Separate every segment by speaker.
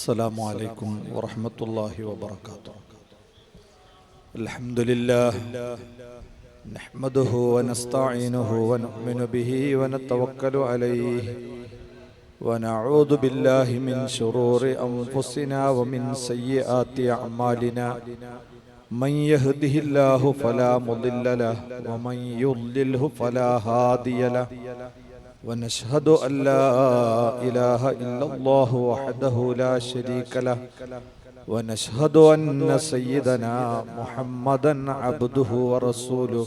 Speaker 1: السلام عليكم ورحمة الله وبركاته. الحمد لله نحمده ونستعينه ونؤمن به ونتوكل عليه ونعوذ بالله من شرور أنفسنا ومن سيئات أعمالنا من يهده الله فلا مضل له ومن يضلله فلا هادي له ونشهد أن لا إله إلا الله وحده لا شريك له ونشهد أن سيدنا محمدا عبده ورسوله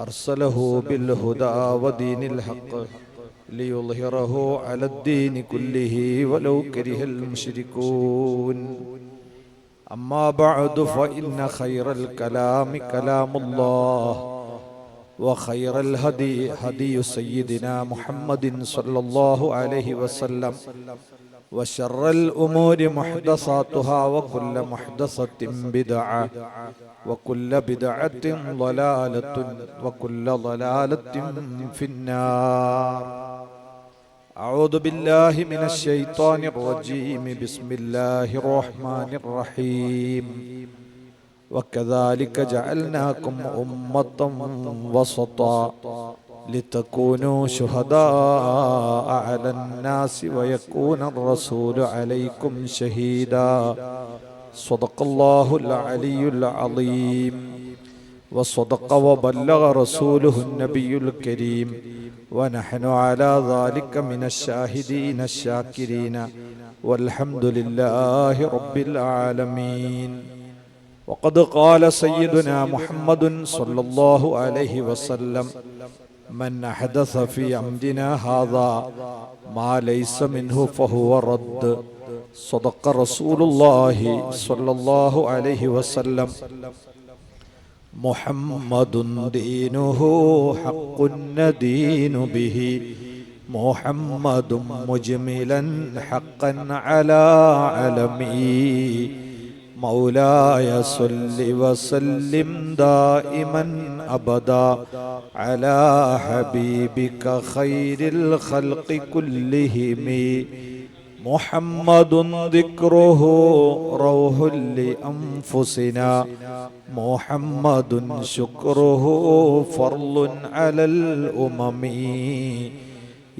Speaker 1: أرسله بالهدى ودين الحق ليظهره على الدين كله ولو كره المشركون. أما بعد فإن خير الكلام كلام الله وخير الهدي هدي سيدنا محمد صلى الله عليه وسلم وشر الأمور محدثاتها وكل محدثة بدعة وكل بدعة ضلالة وكل ضلالة في النار. أعوذ بالله من الشيطان الرجيم. بسم الله الرحمن الرحيم. وكذلك جعلناكم أمة وسطا لتكونوا شهداء على الناس ويكون الرسول عليكم شهيدا. صدق الله العلي العظيم وصدق وبلغ رسوله النبي الكريم ونحن على ذلك من الشاهدين الشاكرين والحمد لله رب العالمين. وقد قال سيدنا محمد صلى الله عليه وسلم من أحدث في أمرنا هذا ما ليس منه فهو رد. صدق رسول الله صلى الله عليه وسلم. محمد دينه حق ندين به محمد مجملا حقا على علمي مولاي صل وسلم دائما أبدا على حبيبك خير الخلق كلهم محمد ذكره روح لأنفسنا محمد شكره فرض على الأمم.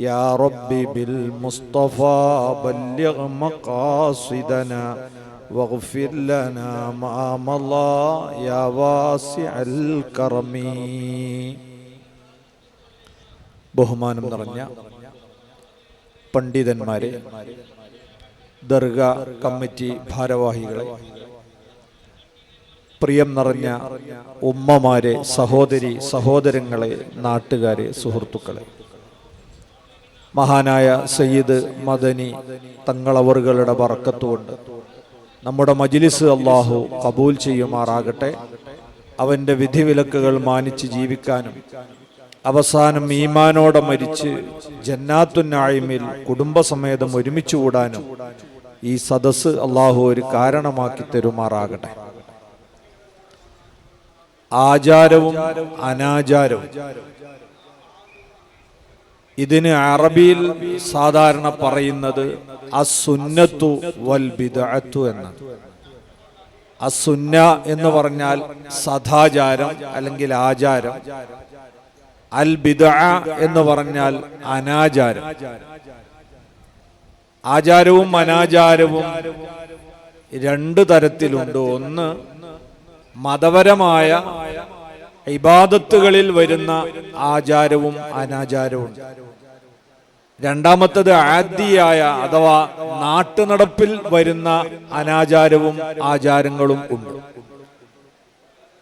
Speaker 1: يا ربي بالمصطفى بلغ مقاصدنا واغفر لنا ما مضى يا واسع الكرم. ബഹുമാനം നിറഞ്ഞ പണ്ഡിതന്മാരെ, ദർഗ കമ്മിറ്റി ഭാരവാഹികളെ, പ്രിയം നിറഞ്ഞ ഉമ്മമാരെ, സഹോദരി സഹോദരങ്ങളെ, നാട്ടുകാരെ, സുഹൃത്തുക്കളെ, മഹാനായ സയ്യിദ് മദനി തങ്ങളവറുകളുടെ ബറക്കത്തുകൊണ്ട് നമ്മുടെ മജ്ലിസ് അല്ലാഹു കബൂൽ ചെയ്യുമാറാകട്ടെ. അവന്റെ വിധിവിലക്കുകൾ മാനിച്ച് ജീവിക്കാനും അവസാനം ഈമാനോടെ മരിച്ച് ജന്നാത്തുൻ നഈമിൽ കുടുംബസമേതം ഒരുമിച്ച് കൂടാനും ഈ സദസ്സ് അല്ലാഹു ഒരു കാരണമാക്കി തരുമാറാകട്ടെ. ആചാരവും അനാചാരവും, ഇതിന് അറബിയിൽ സാധാരണ പറയുന്നത് അസുന്നത്തു വൽ ബിദ്അത്തു എന്നാണ്. അസുന്ന എന്ന് പറഞ്ഞാൽ സദാചാരം അല്ലെങ്കിൽ ആചാരം, അൽ ബിദ്അ എന്ന് പറഞ്ഞാൽ അനാചാരം. ആചാരവും അനാചാരവും രണ്ട് തരത്തിലുണ്ട്. ഒന്ന് മതപരമായ ഇബാദത്തുകളിൽ വരുന്ന ആചാരവും അനാചാരവും. രണ്ടാമത്തത് ആദിയായ അഥവാ നാട്ടുനടപ്പിൽ വരുന്ന അനാചാരവും ആചാരങ്ങളും ഉണ്ട്.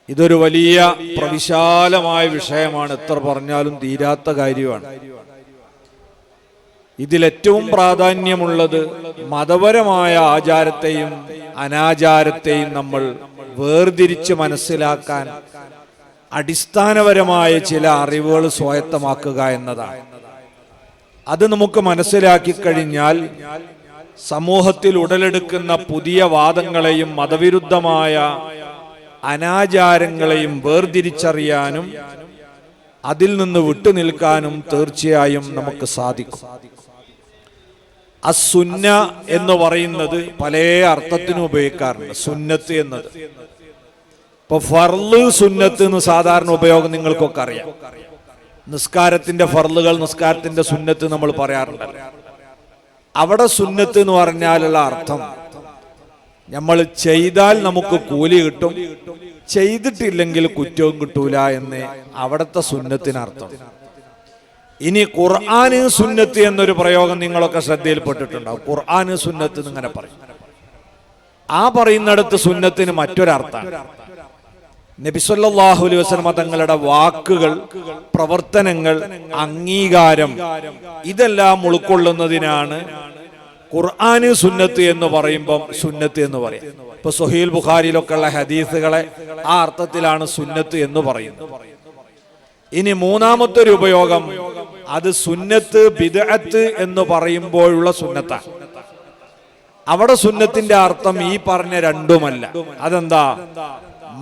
Speaker 1: ഇതൊരു വലിയ പ്രവിശാലമായ വിഷയമാണ്. എത്ര പറഞ്ഞാലും തീരാത്ത കാര്യമാണ്. ഇതിലേറ്റവും പ്രാധാന്യമുള്ളത് മതപരമായ ആചാരത്തെയും അനാചാരത്തെയും നമ്മൾ വേർതിരിച്ച് മനസ്സിലാക്കാൻ അടിസ്ഥാനപരമായ ചില അറിവുകൾ സ്വായത്തമാക്കുക എന്നതാണ്. അത് നമുക്ക് മനസ്സിലാക്കി കഴിഞ്ഞാൽ സമൂഹത്തിൽ ഉടലെടുക്കുന്ന പുതിയ വാദങ്ങളെയും മതവിരുദ്ധമായ അനാചാരങ്ങളെയും വേർതിരിച്ചറിയാനും അതിൽ നിന്ന് വിട്ടുനിൽക്കാനും തീർച്ചയായും നമുക്ക് സാധിക്കും. അസുന്ന എന്ന് പറയുന്നത് പല അർത്ഥത്തിനും ഉപയോഗിക്കാറുണ്ട്. സുന്നത്ത് എന്നത് ഇപ്പൊ ഫർള് സുന്നത്ത് എന്ന് സാധാരണ ഉപയോഗം നിങ്ങൾക്കൊക്കെ അറിയാം. നിസ്കാരത്തിന്റെ ഫർളുകൾ, നിസ്കാരത്തിന്റെ സുന്നത്ത് നമ്മൾ പറയാറുണ്ട്. അവിടെ സുന്നത്ത് എന്ന് പറഞ്ഞാലുള്ള അർത്ഥം നമ്മൾ ചെയ്താൽ നമുക്ക് കൂലി കിട്ടും, ചെയ്തിട്ടില്ലെങ്കിൽ കുറ്റവും കിട്ടൂല എന്ന് അവിടുത്തെ സുന്നത്തിനർത്ഥം. ഇനി ഖുർആന് സുന്നത്ത് എന്നൊരു പ്രയോഗം നിങ്ങളൊക്കെ ശ്രദ്ധയിൽപ്പെട്ടിട്ടുണ്ടാവും. ഖുർആന് സുന്നത്ത് എന്നിങ്ങനെ പറയും. ആ പറയുന്നിടത്ത് സുന്നത്തിന് മറ്റൊരർത്ഥമാണ്. നബി സല്ലല്ലാഹു അലൈഹി വസല്ലം തങ്ങളുടെ വാക്കുകൾ, പ്രവർത്തനങ്ങൾ, അംഗീകാരം ഇതെല്ലാം ഉൾക്കൊള്ളുന്നതിനാണ് ഖുർആന് സുന്നത്ത് എന്ന് പറയുമ്പം സുന്നത്ത് എന്ന് പറയും. ഇപ്പൊ സ്വഹീഹുൽ ബുഖാരിയിലൊക്കെ ഉള്ള ഹദീസുകളെ ആ അർത്ഥത്തിലാണ് സുന്നത്ത് എന്ന് പറയുന്നത്. ഇനി മൂന്നാമത്തെ ഒരു ഉപയോഗം, അത് സുന്നത്ത് ബിദ്അത്ത് എന്ന് പറയുമ്പോഴുള്ള സുന്നത്താണ്. അവിടെ സുന്നത്തിന്റെ അർത്ഥം ഈ പറഞ്ഞ രണ്ടുമല്ല. അതെന്താ?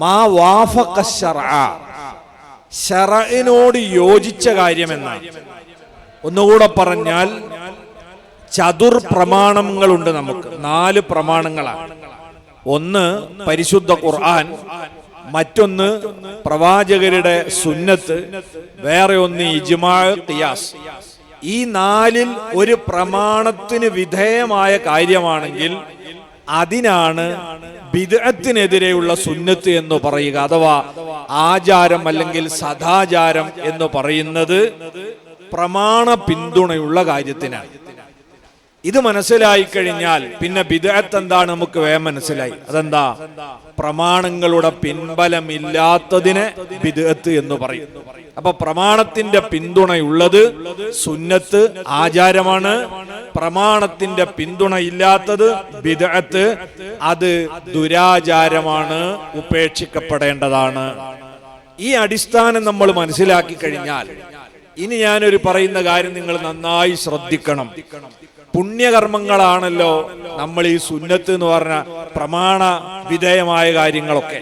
Speaker 1: മാ വാഫഖ ശർഅ, ശർഇനോട് യോജിച്ച കാര്യമെന്നാണ്. ഒന്നുകൂടെ പറഞ്ഞാൽ ചതുർ പ്രമാണങ്ങളുണ്ട് നമുക്ക്. 4 പ്രമാണങ്ങളാണ്. ഒന്ന് പരിശുദ്ധ ഖുർആൻ, മറ്റൊന്ന് പ്രവാചകരുടെ സുന്നത്ത്, വേറെ ഒന്ന് ഇജ്മാ, ഖിയാസ്. ഈ 4ൽ ഒരു പ്രമാണത്തിന് വിധേയമായ കാര്യമാണെങ്കിൽ അതിനാണ് ബിദ്അത്തിനെതിരെയുള്ള സുന്നത്ത് എന്ന് പറയുക. അഥവാ ആചാരം അല്ലെങ്കിൽ സദാചാരം എന്ന് പറയുന്നത് പ്രമാണ പിന്തുണയുള്ള കാര്യത്തിനാണ്. ഇത് മനസ്സിലായി കഴിഞ്ഞാൽ പിന്നെ ബിദ്അത്ത് എന്താണ് നമുക്ക് വേഗം മനസ്സിലായി. അതെന്താ? പ്രമാണങ്ങളുടെ പിൻബലമില്ലാത്തതിനെ ബിദ്അത്ത് എന്ന് പറയും. അപ്പൊ പ്രമാണത്തിന്റെ പിന്തുണയുള്ളത് സുന്നത്ത്, ആചാരമാണ്. പ്രമാണത്തിന്റെ പിന്തുണ ഇല്ലാത്തത് ബിദ്അത്ത്, അത് ദുരാചാരമാണ്, ഉപേക്ഷിക്കപ്പെടേണ്ടതാണ്. ഈ അടിസ്ഥാനം നമ്മൾ മനസ്സിലാക്കി കഴിഞ്ഞാൽ ഇനി ഞാനൊരു പറയുന്ന കാര്യം നിങ്ങൾ നന്നായി ശ്രദ്ധിക്കണം. പുണ്യകർമ്മങ്ങളാണല്ലോ നമ്മൾ ഈ സുന്നത്ത് എന്ന് പറഞ്ഞ പ്രമാണ വിധേയമായ കാര്യങ്ങളൊക്കെ.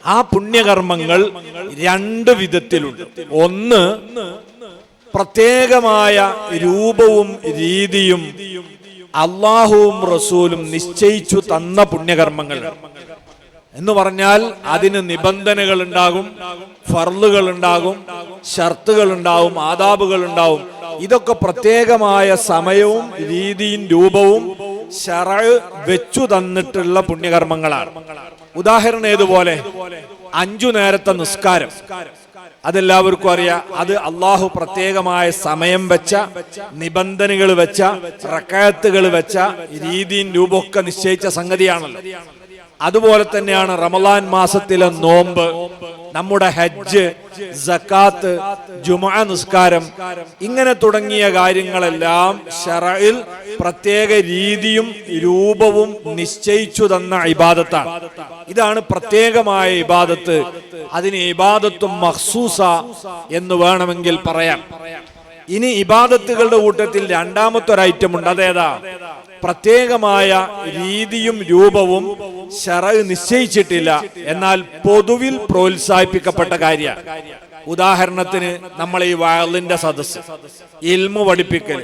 Speaker 1: ആ പുണ്യകർമ്മങ്ങൾ 2 വിധത്തിലുണ്ട്. ഒന്ന്, പ്രത്യേകമായ രൂപവും രീതിയും അള്ളാഹുവും റസൂലും നിശ്ചയിച്ചു തന്ന പുണ്യകർമ്മങ്ങൾ എന്ന് പറഞ്ഞാൽ അതിന് നിബന്ധനകൾ ഉണ്ടാകും, ഫർളുകൾ ഉണ്ടാകും, ഷർത്തുകൾ ഉണ്ടാവും, ആദാബുകൾ ഉണ്ടാവും. ഇതൊക്കെ പ്രത്യേകമായ സമയവും രീതിയും രൂപവും ശറഅ് വെച്ചു തന്നിട്ടുള്ള പുണ്യകർമ്മങ്ങളാണ്. ഉദാഹരണം ഏതുപോലെ 5 നേരത്തെ നിസ്കാരം, അതെല്ലാവർക്കും അറിയാം. അത് അള്ളാഹു പ്രത്യേകമായ സമയം വെച്ച, നിബന്ധനകൾ വെച്ച, റക്അത്തുകൾ വെച്ച, രീതിയും രൂപമൊക്കെ നിശ്ചയിച്ച സംഗതിയാണല്ലോ. അതുപോലെ തന്നെയാണ് റമളാൻ മാസത്തിലെ നോമ്പ്, നമ്മുടെ ഹജ്ജ്, സക്കാത്ത്, ജുമുഅ നിസ്കാരം, ഇങ്ങനെ തുടങ്ങിയ കാര്യങ്ങളെല്ലാം ശറഇൽ പ്രത്യേക രീതിയും രൂപവും നിശ്ചയിച്ചു തന്ന ഇബാദത്താണ്. ഇതാണ് പ്രത്യേകമായ ഇബാദത്ത്. അതിന് ഇബാദത്തും മഖ്സൂസ എന്ന് വേണമെങ്കിൽ പറയാം. ഇനി ഇബാദത്തുകളുടെ കൂട്ടത്തിൽ രണ്ടാമത്തെ ഒരു ഐറ്റം ഉണ്ട്. അതേതാ? പ്രത്യേകമായ രീതിയും രൂപവും ശറഅ് നിശ്ചയിച്ചിട്ടില്ല, എന്നാൽ പൊതുവിൽ പ്രോത്സാഹിപ്പിക്കപ്പെട്ട കാര്യമാണ്. ഉദാഹരണത്തിന് നമ്മൾ ഈ വഅളിന്റെ സദസ്സ്, ഇൽമു പഠിപ്പിക്കൽ,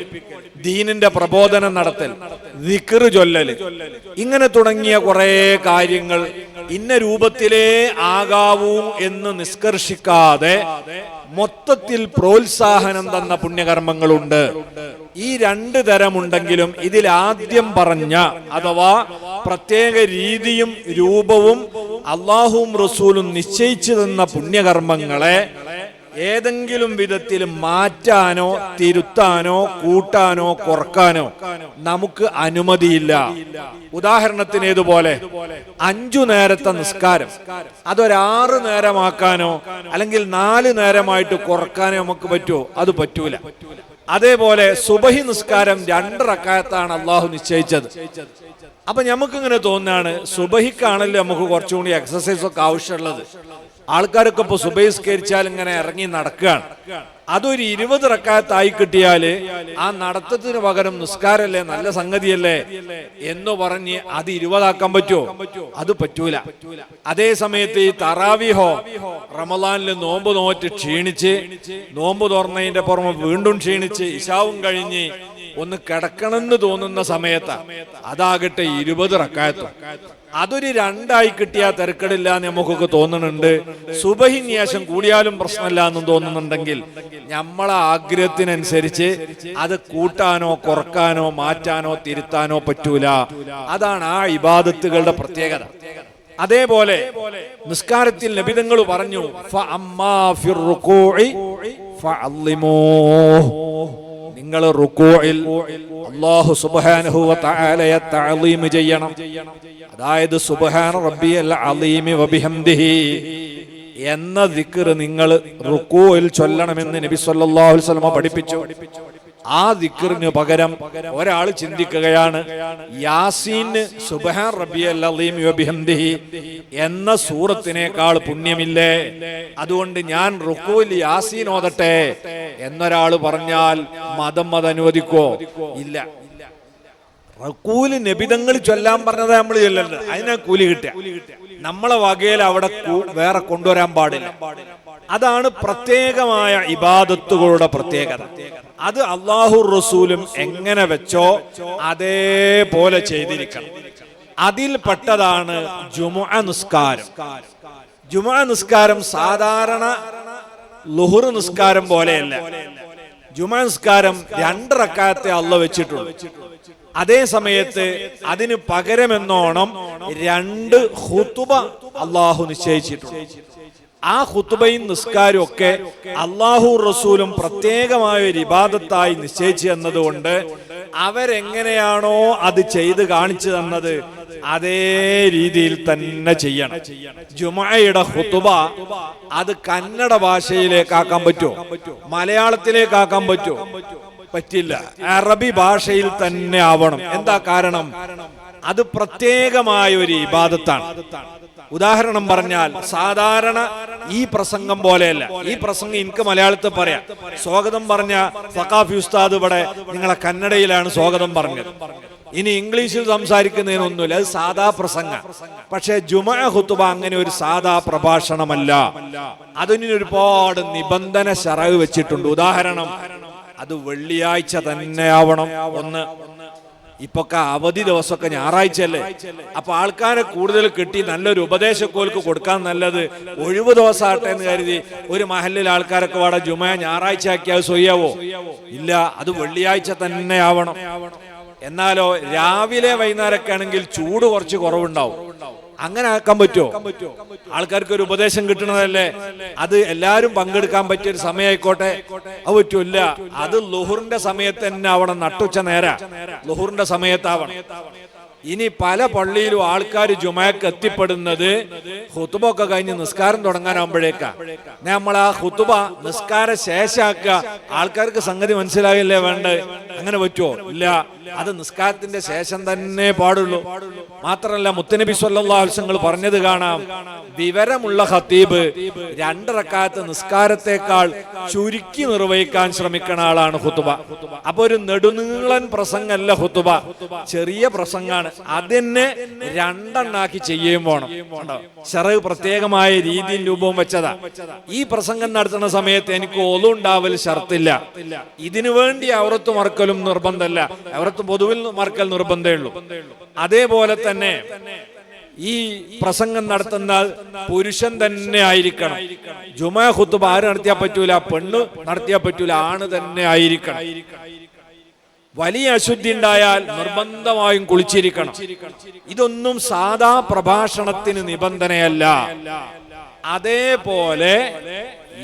Speaker 1: ദീനിന്റെ പ്രബോധനം നടത്തൽ, ദിക്ർ ചൊല്ലൽ, ഇങ്ങനെ തുടങ്ങിയ കുറെ കാര്യങ്ങൾ ഇന്ന രൂപത്തിലേ ആകാവൂ എന്ന് നിഷ്കർഷിക്കാതെ മൊത്തത്തിൽ പ്രോത്സാഹനം തന്ന പുണ്യകർമ്മങ്ങളുണ്ട്. ഈ 2 തരമുണ്ടെങ്കിലും ഇതിൽ ആദ്യം പറഞ്ഞ അഥവാ പ്രത്യേക രീതിയും രൂപവും അള്ളാഹുവും റസൂലും നിശ്ചയിച്ചു തന്ന പുണ്യകർമ്മങ്ങളെ ഏതെങ്കിലും വിധത്തിൽ മാറ്റാനോ തിരുത്താനോ കൂട്ടാനോ കുറക്കാനോ നമുക്ക് അനുമതിയില്ല. ഉദാഹരണത്തിന് ഏതുപോലെ 5 നേരത്തെ നിസ്കാരം അതൊരു 6 നേരമാക്കാനോ അല്ലെങ്കിൽ 4 നേരമായിട്ട് കുറക്കാനോ നമുക്ക് പറ്റുമോ? അത് പറ്റൂല. അതേപോലെ സുബഹി നിസ്കാരം 2 റക്അത്താണ് അള്ളാഹു നിശ്ചയിച്ചത്. അപ്പൊ നമുക്കിങ്ങനെ തോന്നാണ്, സുബഹിക്കാണല്ലോ നമുക്ക് കുറച്ചുകൂടി എക്സസൈസ് ഒക്കെ ആവശ്യമുള്ളത്. ആൾക്കാരൊക്കെ ഇപ്പൊ സുബഹി നിസ്കരിച്ചാൽ ഇങ്ങനെ ഇറങ്ങി നടക്കുകയാണ്. അതൊരു 20 റക്അത്തായി കിട്ടിയാല് ആ നടത്തത്തിന് പകരം നിസ്കാരല്ലേ, നല്ല സംഗതിയല്ലേ എന്ന് പറഞ്ഞ് അത് 20 ആക്കാൻ പറ്റുമോ? അത് പറ്റൂല. അതേ സമയത്ത് ഈ തറാവീഹോ റമളാനിൽ നോമ്പ് നോറ്റ് ക്ഷീണിച്ച് നോമ്പ് തുറന്നതിന്റെ പുറമെ വീണ്ടും ക്ഷീണിച്ച് ഇശാവും കഴിഞ്ഞ് ഒന്ന് കിടക്കണമെന്ന് തോന്നുന്ന സമയത്ത് അതാകട്ടെ 20 റക്അത്ത്. അതൊരു 2 കിട്ടിയാൽ തിരക്കടില്ല എന്ന് നമുക്കൊക്കെ തോന്നുന്നുണ്ട്. സുബഹിന് ശേഷം കൂടിയാലും പ്രശ്നമില്ല എന്ന് തോന്നുന്നുണ്ടെങ്കിൽ നമ്മളെ ആഗ്രഹത്തിനനുസരിച്ച് അത് കൂട്ടാനോ കുറക്കാനോ മാറ്റാനോ തിരുത്താനോ പറ്റൂല. അതാണ് ആ ഇബാദത്തുകളുടെ പ്രത്യേകത. അതേപോലെ നിസ്കാരത്തിൽ നബിതങ്ങൾ പറഞ്ഞു നിങ്ങൾ റുകൂഇൽ അല്ലാഹു സുബ്ഹാനഹു വ തആലയെ തഅലീം ചെയ്യണം. അതായത് സുബ്ഹാന റബ്ബിയൽ അലീമി വബിഹംദിഹി എന്ന ദിക്ർ നിങ്ങൾ റുകൂഇൽ ചൊല്ലണമെന്ന് നബി സല്ലല്ലാഹു അലൈഹി വസല്ലം പഠിപ്പിച്ചു. ആ ദിക്റിന് പകരം ഒരാൾ ചിന്തിക്കുകയാണ്, യാസീന് സുബ്ഹാന റബ്ബിയൽ അലീമി വബിഹംദിഹി എന്ന സൂറത്തിനേക്കാൾ പുണ്യമില്ലേ, അതുകൊണ്ട് ഞാൻ റുകൂഇൽ യാസീൻ ഓതട്ടെ എന്നൊരാൾ പറഞ്ഞാൽ മതം അത് അനുവദിക്കോ? ഇല്ല. റുകൂഇൽ നബിതങ്ങൾ ചൊല്ലാൻ പറഞ്ഞത് നമ്മൾ ചൊല്ലണ്ട, അതിനാ കൂലി കിട്ടുക. നമ്മളെ വകയിൽ അവിടെ വേറെ കൊണ്ടുവരാൻ പാടില്ല. അതാണ് പ്രത്യേകമായ ഇബാദത്തുകളുടെ പ്രത്യേകത. അത് അല്ലാഹു റസൂലും എങ്ങനെ വെച്ചോ അതേപോലെ ചെയ്തിരിക്കണം. അതിൽപ്പെട്ടതാണ് ജുമുഅ നിസ്കാരം. ജുമുഅ നിസ്കാരം സാധാരണ ളുഹർ നിസ്കാരം പോലെയല്ല. ജുമുഅ നിസ്കാരം 2 റക്അത്തെ അല്ലാഹു വെച്ചിട്ടുള്ളൂ. അതേ സമയത്ത് അതിന് പകരമെന്നോണം 2 ഖുതുബ അല്ലാഹു നിശ്ചയിച്ചിട്ടുണ്ട്. ആ ഖുതുബയും നിസ്കാരവും ഒക്കെ അല്ലാഹു റസൂലും പ്രത്യേകമായ ഒരു ഇബാദത്തായി നിശ്ചയിച്ചു എന്നതുകൊണ്ട് അവരെങ്ങനെയാണോ അത് ചെയ്ത് കാണിച്ചു തന്നത് അതേ രീതിയിൽ തന്നെ ചെയ്യണം. ജുമുഅയുടെ ഖുതുബ അത് കന്നഡ ഭാഷയിലേക്കാക്കാൻ പറ്റുമോ? മലയാളത്തിലേക്കാക്കാൻ പറ്റുമോ? പറ്റില്ല. അറബി ഭാഷയിൽ തന്നെ ആവണം. എന്താ കാരണം? അത് പ്രത്യേകമായ ഒരു ഇബാദത്താണ്. ഉദാഹരണം പറഞ്ഞാൽ സാധാരണ ഈ പ്രസംഗം പോലെയല്ല. ഈ പ്രസംഗം എനിക്ക് മലയാളത്തിൽ പറയാം. സ്വാഗതം പറഞ്ഞ സഖാഫി ഉസ്താദ് ഇവിടെ നിങ്ങളെ കന്നഡയിലാണ് സ്വാഗതം പറഞ്ഞത്. ഇനി ഇംഗ്ലീഷിൽ സംസാരിക്കുന്നതിനൊന്നുമില്ല, അത് സാധാ പ്രസംഗ. പക്ഷെ ജുമുഅ ഖുതുബ അങ്ങനെ ഒരു സാധാ പ്രഭാഷണമല്ല. അതിന് ഒരുപാട് നിബന്ധന ശറഅ് വെച്ചിട്ടുണ്ട്. ഉദാഹരണം, അത് വെള്ളിയാഴ്ച തന്നെ ആവണം. ഒന്ന്, ഇപ്പൊക്കെ അവധി ദിവസമൊക്കെ ഞായറാഴ്ചയല്ലേ. അപ്പൊ ആൾക്കാരെ കൂടുതൽ കിട്ടി നല്ലൊരു ഉപദേശക്കോൽക്ക് കൊടുക്കാൻ നല്ലത് ഒഴിവ് ദിവസമാട്ടെ എന്ന് കരുതി ഒരു മഹല്ലിൽ ആൾക്കാരൊക്കെ വാടെ ജുമുഅ ഞായറാഴ്ച ആക്കിയാൽ സ്വയ്യാവോ? ഇല്ല, അത് വെള്ളിയാഴ്ച തന്നെ ആവണം. എന്നാലോ രാവിലെ വൈകുന്നേരമൊക്കെ ആണെങ്കിൽ ചൂട് കുറച്ച് കുറവുണ്ടാവും. അങ്ങനെ ആക്കാൻ പറ്റുമോ? ആൾക്കാർക്ക് ഒരു ഉപദേശം കിട്ടണതല്ലേ, അത് എല്ലാവരും പങ്കെടുക്കാൻ പറ്റിയ ഒരു സമയമായിക്കോട്ടെ, അത് പറ്റൂല്ല. അത് ളുഹറിന്റെ സമയത്ത് തന്നെ ആവണം. നട്ടുച്ച നേര ളുഹറിന്റെ സമയത്താവണം. ഇനി പല പള്ളിയിലും ആൾക്കാർ ജുമുഅക്ക് എത്തിപ്പെടുന്നത് ഖുതുബ ഒക്കെ കഴിഞ്ഞ് നിസ്കാരം തുടങ്ങാനാകുമ്പോഴേക്കാ. നമ്മൾ ആ ഖുതുബ നിസ്കാര ശേഷാക്കുക. ആൾക്കാർക്ക് സംഗതി മനസ്സിലാകില്ലേ വേണ്ടത്? അങ്ങനെ പറ്റുമോ? ഇല്ല, അത് നിസ്കാരത്തിന്റെ ശേഷം തന്നെ പാടുള്ളൂ. മാത്രമല്ല മുത്തനബി സല്ലല്ലാഹു അലൈഹി വസല്ലം പറഞ്ഞത് കാണാം, വിവരമുള്ള ഖതീബ് 2 റക്അത്ത് നിസ്കാരത്തെക്കാൾ ചുരുക്കി നിർവഹിക്കാൻ ശ്രമിക്കുന്ന ആളാണ് ഖുതുബ. അപ്പൊ ഒരു നെടുനീളൻ പ്രസംഗമല്ല ഖുതുബ, ചെറിയ പ്രസംഗാണ്. അതിനെ 2 ചെയ്യുകയും വേണം. ശറഅ് പ്രത്യേകമായ രീതിയും രൂപവും വെച്ചതാ. ഈ പ്രസംഗം നടത്തുന്ന സമയത്ത് എനിക്ക് ഒളുണ്ടാവൽ ഷർത്തില്ല. ഇതിനു വേണ്ടി ഔറത്ത് മറക്കലും നിർബന്ധമല്ല. ഔറത്ത് പൊതുവിൽ മറക്കൽ നിർബന്ധമേ ഉള്ളൂ. അതേപോലെ തന്നെ ഈ പ്രസംഗം നടത്തുന്ന പുരുഷൻ തന്നെ ആയിരിക്കണം. ജുമുഅ ഖുതുബ ആര് നടത്തിയാൽ പറ്റൂല, പെണ്ണ് നടത്തിയാൽ പറ്റൂല, ആണ് തന്നെ ആയിരിക്കണം. വലിയ അശുദ്ധി ഉണ്ടായാൽ നിർബന്ധമായും കുളിച്ചിരിക്കണം. ഇതൊന്നും സാധാ പ്രഭാഷണത്തിന് നിബന്ധനയല്ല. അതേപോലെ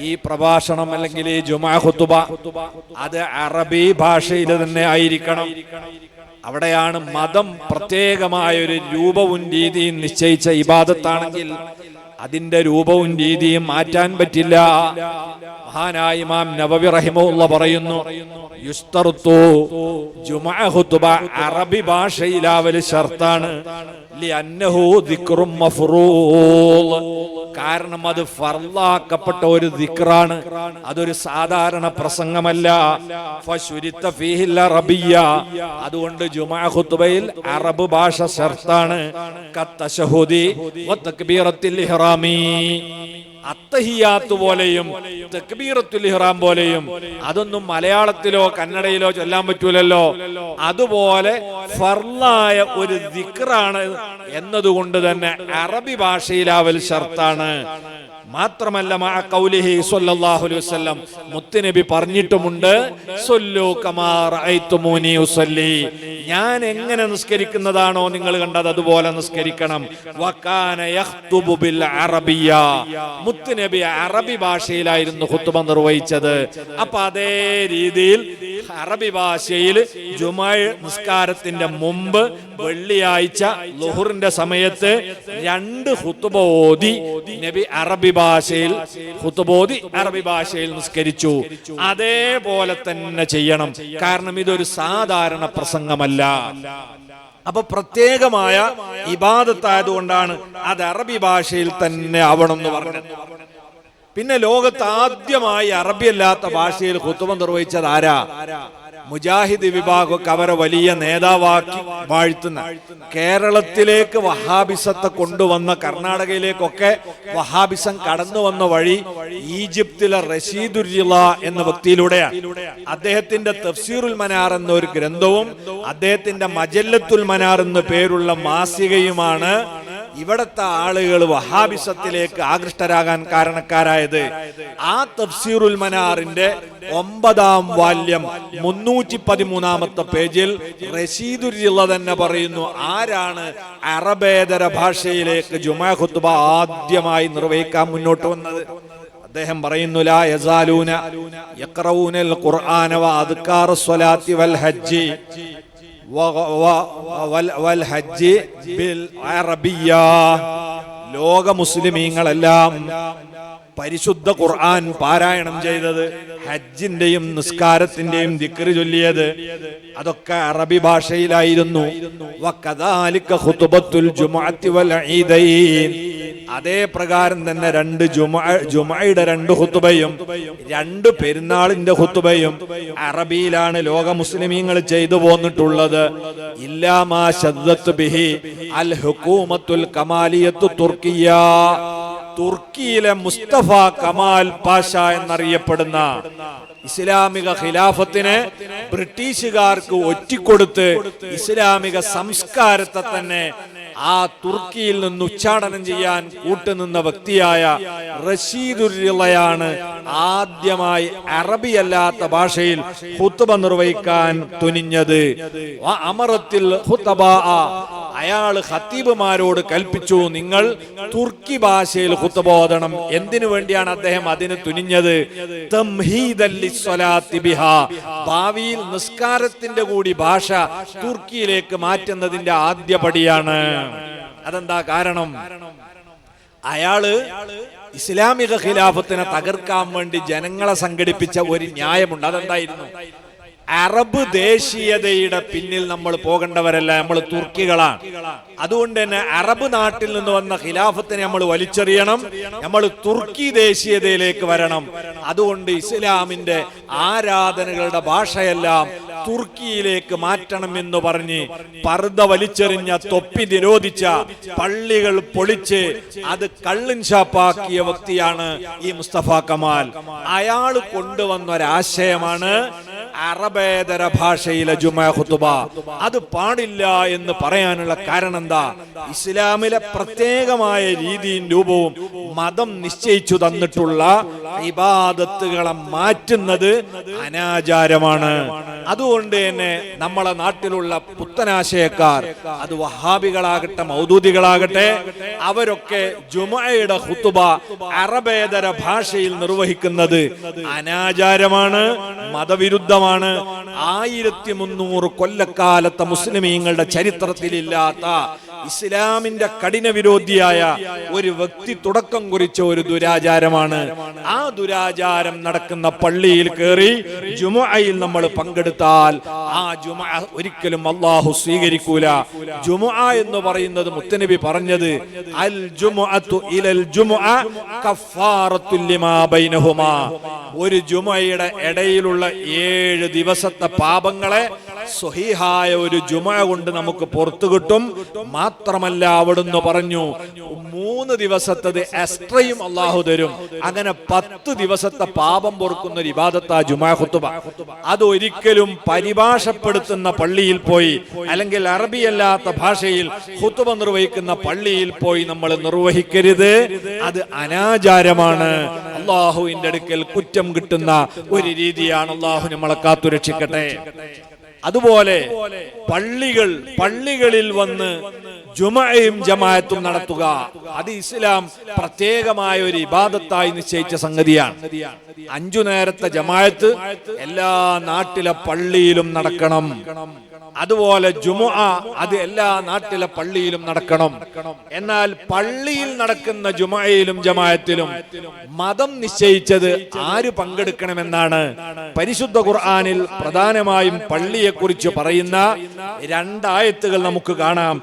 Speaker 1: ഈ പ്രഭാഷണം അല്ലെങ്കിൽ ഈ ജുമുഅ ഖുതുബ അത് അറബി ഭാഷയിൽ തന്നെ ആയിരിക്കണം. അവിടെയാണ് മതം പ്രത്യേകമായ ഒരു രൂപവും രീതിയും നിശ്ചയിച്ച ഇബാദത്താണെങ്കിൽ അതിന്റെ രൂപവും രീതിയും മാറ്റാൻ പറ്റില്ല. മഹാനായ ഇമാം നവവി റഹിമഹുല്ലാഹ് പറയുന്നു, യുസ്തറുത്തു ജുമുഅ ഖുതുബ അറബി ഭാഷയിലാവൽ ശർത്താണ്. ലിഅന്നഹു ദിക്റും മഫ്റൂള്, കാരണം അത് ഫർളാക്കപ്പെട്ട ഒരു ദിക്റാണ്. അതൊരു സാധാരണ പ്രസംഗമല്ല. ഫശുരിത ഫീഹിൽ അറബിയ്യ, അതുകൊണ്ട് ജുമുഅ ഖുതുബയിൽ അറബ് ഭാഷ ശർത്താണ്. കത്തശഹുദി വതക്ബീറത്തിൽ ഇഹ്റാമി, അത്തഹിയാത്ത് പോലെയും തക്ബീറത്തുൽ ഇഹ്റാം പോലെയും അതൊന്നും മലയാളത്തിലോ കന്നഡയിലോ ചൊല്ലാൻ പറ്റൂലല്ലോ. അതുപോലെ ഫർളായ ഒരു ദിക്റാണ് എന്നതുകൊണ്ട് തന്നെ അറബി ഭാഷയിലാവൽ ഷർത്താണ്. മാത്രമല്ല മഅ ഖൗലിഹി സ്വല്ലല്ലാഹു അലൈഹി വസല്ലം മുത്തുനബി പറഞ്ഞിട്ടുമുണ്ട്, സല്ലു കമാ റഅയ്തുമൂനി ഉസല്ലി, ഞാൻ എങ്ങനെ നിസ്കരിക്കുന്നതാണോ നിങ്ങൾ കണ്ടത് അതുപോലെ നിസ്കരിക്കണം. വകാന യഖ്തുബു ബിൽ അറബിയ്യ, മുത്തുനബി അറബി ഭാഷയിലായിരുന്നു ഖുത്ബ നിർവഹിച്ചത്. അപ്പൊ അതേ രീതിയിൽ അറബി ഭാഷയിൽ ജുമുഅ നിസ്കാരത്തിന്റെ മുമ്പ് വെള്ളിയാഴ്ച ളുഹറിന്റെ സമയത്ത് 2 ഖുത്ബ ഓതി നബി അറബി ഭാഷയിൽ ഖുത്ബ ഓതി അറബി ഭാഷയിൽ നിസ്കരിച്ചു. അതേപോലെ തന്നെ ചെയ്യണം. കാരണം ഇതൊരു സാധാരണ പ്രസംഗമല്ല. അപ്പൊ പ്രത്യേകമായ ഇബാദത്തായതുകൊണ്ടാണ് അത് അറബി ഭാഷയിൽ തന്നെ ആവണം എന്ന് പറഞ്ഞത്. പിന്നെ ലോകത്ത് ആദ്യമായി അറബി അല്ലാത്ത ഭാഷയിൽ ഖുത്ബ നിർവഹിച്ചത് ആരാ? മുജാഹിദ് വിഭാഗമൊക്കെ അവരെ വലിയ നേതാവാക്കി വാഴ്ത്തുന്ന, കേരളത്തിലേക്ക് വഹാബിസത്തെ കൊണ്ടുവന്ന, കർണാടകയിലേക്കൊക്കെ വഹാബിസം കടന്നു വന്ന വഴി ഈജിപ്തിലെ റഷീദുർ റിള എന്ന വ്യക്തിയിലൂടെയാണ്. അദ്ദേഹത്തിന്റെ തഫ്സീറുൽ മനാർ എന്ന ഒരു ഗ്രന്ഥവും അദ്ദേഹത്തിന്റെ മജല്ലത്തുൽ മനാർ എന്ന പേരുള്ള മാസികയുമാണ് ഇവിടത്തെ ആളുകൾ വഹാബിസത്തിലേക്ക് ആകൃഷ്ടരാകാൻ കാരണക്കാരായത്. ആ തഫ്സീറുൽ മനാറിന്റെ 9ാം വാല്യം 313ാമത്തെ പേജിൽ റഷീദുർ റിള തന്നെ പറയുന്നു, ആരാണ് അറബേതര ഭാഷയിലേക്ക് ജുമുഅ ഖുത്ബ ആദ്യമായി നിർവഹിക്കാൻ മുന്നോട്ട് വന്നത്. അദ്ദേഹം പറയുന്നു, ലാ യസാലൂന യഖറഊനൽ ഖുർആന വ അദ്കാറു സ്വലാത്തി വൽ ഹജ്ജി വൽ ഹജ്ജി ബിൽ അറബിയ്യ. ലോക മുസ്ലിമീങ്ങളെല്ലാം പരിശുദ്ധ ഖുർആൻ പാരായണം ചെയ്തത്, ഹജ്ജിന്റെയും നിസ്കാരത്തിന്റെയും ദിക്ർ ചൊല്ലിയത് അതൊക്കെ അറബി ഭാഷയിലായിരുന്നു. വകദാലിക ഖുതുബത്തുൽ ജുമുഅത്തി വൽ ഈദൈൻ, അതേ പ്രകാരം തന്നെ 2 ജുമുഅയുടെ 2 ഖുതുബയും 2 പെരുന്നാളിന്റെ ഖുതുബയും അറബിയിലാണ് ലോക മുസ്ലിമീങ്ങൾ ചെയ്തു പോന്നിട്ടുള്ളത്. ഇല്ലാ മാ ശദ്ദത്ത് ബിഹി അൽ ഹുകൂമത്തുൽ കമാലിയത്തു തുർക്കിയ, തുർക്കിയിലെ മുസ്തഫ കമാൽ പാഷ എന്നറിയപ്പെടുന്ന ഇസ്ലാമിക ഖിലാഫത്തിനെ ബ്രിട്ടീഷുകാർക്ക് ഒറ്റിക്കൊടുത്ത് ഇസ്ലാമിക സംസ്കാരത്തെ തന്നെ ആ തുർക്കിയിൽ നിന്ന് ഉച്ചാടനം ചെയ്യാൻ കൂട്ടുനിന്ന വ്യക്തിയായ റഷീദുർ റിളയാണ് ആദ്യമായി അറബി അല്ലാത്ത ഭാഷയിൽ ഖുത്ബ നിർവഹിക്കാൻ തുനിഞ്ഞത്. അമറത്തിൽ ഖുതബാ, അയാൾ ഖത്തീബുമാരോട് കൽപ്പിച്ചു, നിങ്ങൾ തുർക്കി ഭാഷയിൽ ഖുത്ബ ഓതണം. എന്തിനു വേണ്ടിയാണ് അദ്ദേഹം അതിന് തുനിഞ്ഞത്? തംഹീദൻ ലിസ്സലാത്തി ബിഹാ, ഭാവിയിൽ നിസ്കാരത്തിന്റെ കൂടി ഭാഷ തുർക്കിയിലേക്ക് മാറ്റുന്നതിന്റെ ആദ്യ പടിയാണ്. അതെന്താ കാരണം? അയാള് ഇസ്ലാമിക ഖിലാഫത്തിനെ തകർക്കാൻ വേണ്ടി ജനങ്ങളെ സംഘടിപ്പിച്ച ഒരു ന്യായമുണ്ട്. അതെന്തായിരുന്നു? അറബ് ദേശീയതയുടെ പിന്നിൽ നമ്മൾ പോകേണ്ടവരല്ല, നമ്മൾ തുർക്കികളാണ്. അതുകൊണ്ട് തന്നെ അറബ് നാട്ടിൽ നിന്ന് വന്ന ഖിലാഫത്തിനെ നമ്മൾ വലിച്ചെറിയണം, നമ്മൾ തുർക്കി ദേശീയതയിലേക്ക് വരണം. അതുകൊണ്ട് ഇസ്ലാമിന്റെ ആരാധനകളുടെ ഭാഷയെല്ലാം തുർക്കിയിലേക്ക് മാറ്റണം എന്ന് പറഞ്ഞ് പർദ്ദ വലിച്ചെറിഞ്ഞ, തൊപ്പി നിരോധിച്ച, പള്ളികൾ പൊളിച്ച് അത് കള്ളിൻ ഷാപ്പാക്കിയ വ്യക്തിയാണ് ഈ മുസ്തഫ കമാൽ. അയാൾ കൊണ്ടുവന്ന ഒരാശയമാണ് അറബേതര ഭാഷയിലെ ജുമുഅ ഖുത്ബ. അത് പാടില്ല എന്ന് പറയാനുള്ള കാരണം എന്താ? ഇസ്ലാമിലെ പ്രത്യേകമായ രീതിയും രൂപവും മതം നിശ്ചയിച്ചു തന്നിട്ടുള്ള ഇബാദത്തുകളെ മാറ്റുന്നത് അനാചാരമാണ്. അതുകൊണ്ട് തന്നെ നമ്മളെ നാട്ടിലുള്ള പുത്തനാശയക്കാർ, അത് വഹാബികളാകട്ടെ മൗദൂദികളാകട്ടെ, അവരൊക്കെ ജുമുഅയുടെ ഖുത്ബ അറബേതര ഭാഷയിൽ നിർവഹിക്കുന്നത് അനാചാരമാണ്, മതവിരുദ്ധമാണ്. 1300 കൊല്ലക്കാലത്തെ മുസ്ലിമീങ്ങളുടെ ചരിത്രത്തിലില്ലാത്ത ഇസ്ലാമിന്റെ കഠിന വിരോധിയായ ഒരു വ്യക്തി തുടക്കം കുറിച്ച ഒരു ദുരാചാരമാണ്. ആ ദുരാചാരം നടക്കുന്ന പള്ളിയിൽ കയറി ജുമുഅയിൽ നമ്മൾ പങ്കെടുത്താൽ ആ ജുമുഅ ഒരിക്കലും അല്ലാഹു സ്വീകരിക്കൂല. ജുമുഅ എന്ന് പറയുന്നത് മുത്തനബി പറഞ്ഞത്, അൽ ജുമുഅതു ഇലൽ ജുമുഅ കഫാറത്തുൽ ലിമാ ബൈനഹുമാ, ഒരു ജുമുഅയുടെ ഇടയിലുള്ള 7 ദിവസത്തെ പാപങ്ങളെ സ്വഹീഹായ ഒരു ജുമുഅ കൊണ്ട് നമുക്ക് പുറത്തു കിട്ടും. മാത്രമല്ല അവിടുന്ന് പറഞ്ഞു 3 ദിവസത്തത് എക്സ്ട്രയും അള്ളാഹു തരും. അങ്ങനെ 10 ദിവസത്തെ പാപം പൊറുക്കുന്ന ഒരു ഇബാദത്താ ജുമുഅ ഖുതുബ. അത് ഒരിക്കലും പരിഭാഷപ്പെടുത്തുന്ന പള്ളിയിൽ പോയി അല്ലെങ്കിൽ അറബിയല്ലാത്ത ഭാഷയിൽ ഖുതുബ നിർവഹിക്കുന്ന പള്ളിയിൽ പോയി നമ്മൾ നിർവഹിക്കരുത്. അത് അനാചാരമാണ്. അള്ളാഹുവിന്റെ അടുക്കൽ കുറ്റം കിട്ടുന്ന ഒരു രീതിയാണ്. അള്ളാഹു നമ്മളെ കാത്തുരക്ഷിക്കട്ടെ. അതുപോലെ പള്ളികളിൽ വന്ന് ജുമഅയും ജമാഅത്തും നടത്തുക, അത് ഇസ്ലാം പ്രത്യേകമായ ഒരു ഇബാദത്തായി നിശ്ചയിച്ച സംഗതിയാണ്. 5 നേരത്തെ ജമാഅത്ത് എല്ലാ നാട്ടിലെ പള്ളിയിലും നടക്കണം. അതുപോലെ ജുമുഅ അത് എല്ലാ നാട്ടിലെ പള്ളിയിലും നടക്കണം. എന്നാൽ പള്ളിയിൽ നടക്കുന്ന ജുമുഅയിലും ജമാഅത്തിലും മതം നിശ്ചയിച്ചത് ആര് പങ്കെടുക്കണമെന്നാണ്. പരിശുദ്ധ ഖുർആനിൽ പ്രധാനമായും പള്ളിയെ കുറിച്ച് പറയുന്ന 2 ആയത്തുകൾ നമുക്ക് കാണാം.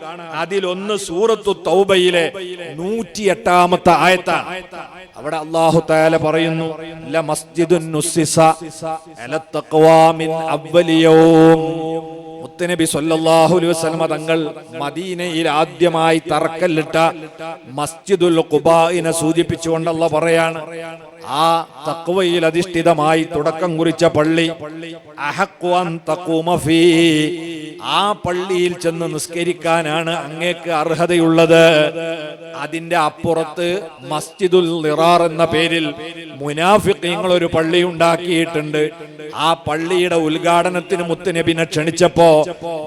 Speaker 1: അതിലൊന്ന് സൂറത്തു തൗബയിലെ 108-ാമത്തെ ആയത്താണ്. അവിടെ അല്ലാഹു തആല പറയുന്നു, ല മസ്ജിദുൻ നുസ്സിസ അല തഖ്വാ മിൻ അവ്വലി യൗം. മുത്തനബി സല്ലല്ലാഹു അലൈഹി വസല്ലമ തങ്ങൾ മദീനയിൽ ആദ്യമായി തറക്കല്ലിട്ട മസ്ജിദുൽ ഖുബാഇനെ സൂചിപ്പിച്ചുകൊണ്ട് അല്ലാഹു പറയാണ്, ആ തഖ്വയിൽ അധിഷ്ഠിതമായി തുടക്കം കുറിച്ച പള്ളി അഹഖു അൻ തഖൂമ ഫീ, ആ പള്ളിയിൽ ചെന്ന് നിസ്കരിക്കാനാണ് അങ്ങേക്ക് അർഹതയുള്ളത്. അതിന്റെ അപ്പുറത്ത് മസ്ജിദുൽ ളിറാർ എന്ന പേരിൽ മുനാഫിഖീങ്ങൾ ഒരു പള്ളി ഉണ്ടാക്കിയിട്ടുണ്ട്. ആ പള്ളിയുടെ ഉദ്ഘാടനത്തിന് മുത്തുനബിനെ ക്ഷണിച്ചപ്പോ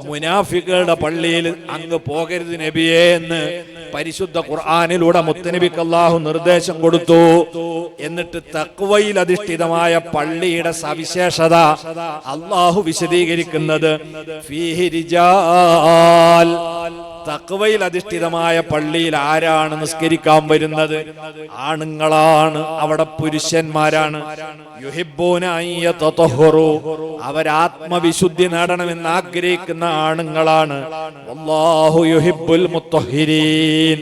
Speaker 1: മുനാഫിക്കുകളുടെ പള്ളിയിൽ അങ്ങ് പോകരുത് നബിയേ എന്ന് പരിശുദ്ധ ഖുർആനിലൂടെ മുത്തുനബിക്ക് അല്ലാഹു നിർദ്ദേശം കൊടുത്തു. എന്നിട്ട് തഖ്വയിൽ അധിഷ്ഠിതമായ പള്ളിയുടെ സവിശേഷത അല്ലാഹു വിശദീകരിക്കുന്നത് ഫീഹി റിജാൽ, തഖ്വയിൽ അധിഷ്ഠിതമായ പള്ളിയിൽ ആരാണ് നിസ്കരിക്കാൻ വരുന്നത്? ആണുങ്ങളാണ്, അവിടെ പുരുഷന്മാരാണ്. യുഹിബ്ബൂന അൻ യതതഹറു, അവരാത്മവിശുദ്ധി നേടണമെന്ന് ആഗ്രഹിക്കുന്ന ആണുങ്ങളാണ്. വല്ലാഹു യുഹിബ്ബുൽ മുത്തഹിരീൻ,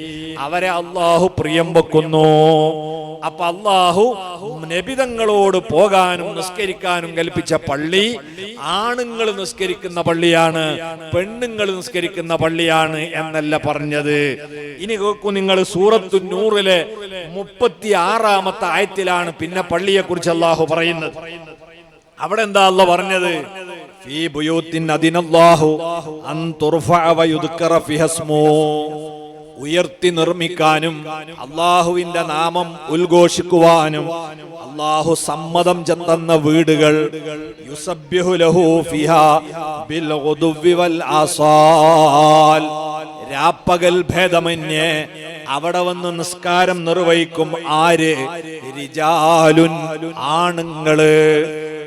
Speaker 1: അവരെ അല്ലാഹു പ്രിയം വെക്കുന്നു. അപ്പൊ അല്ലാഹു നബിതങ്ങളോട് പോകാനും നിസ്കരിക്കാനും കൽപ്പിച്ച പള്ളി ആണുങ്ങൾ നിസ്കരിക്കുന്ന പള്ളിയാണ്, പെണ്ണുങ്ങൾ നിസ്കരിക്കുന്ന പള്ളിയാണ് എന്നല്ല പറഞ്ഞത്. ഇനി കേൾക്കൂ നിങ്ങൾ, സൂറത്തു നൂറിലെ 36-ാമത്തെ ആയത്തിലാണ് പിന്നെ പള്ളിയെ കുറിച്ച് അല്ലാഹു പറയുന്നത്. അവിടെ എന്താ അല്ലാഹു പറഞ്ഞത്? ഫീ ബുയൂത്തിൻ അദിനല്ലാഹു അൻ തുർഫഅ വയുദ്കറ ഫിഹാ ഇസ്മുഹു, ഉയർത്തി നിർമ്മിക്കാനും അള്ളാഹുവിന്റെ നാമം ഉദ്ഘോഷിക്കുവാനും അള്ളാഹു സമ്മതം ചെന്ന വീടുകൾ, യുസബ്ബിഹു ലഹു ഫിഹാ ബിൽ ഗുദുവ്വി വൽ ആസാൽ, രാപ്പകൽ ഭേദമന്യേ അവിടെ വന്ന് നിസ്കാരം നിർവഹിക്കും. ആര്? റിജാലുൻ, ആണുങ്ങള്.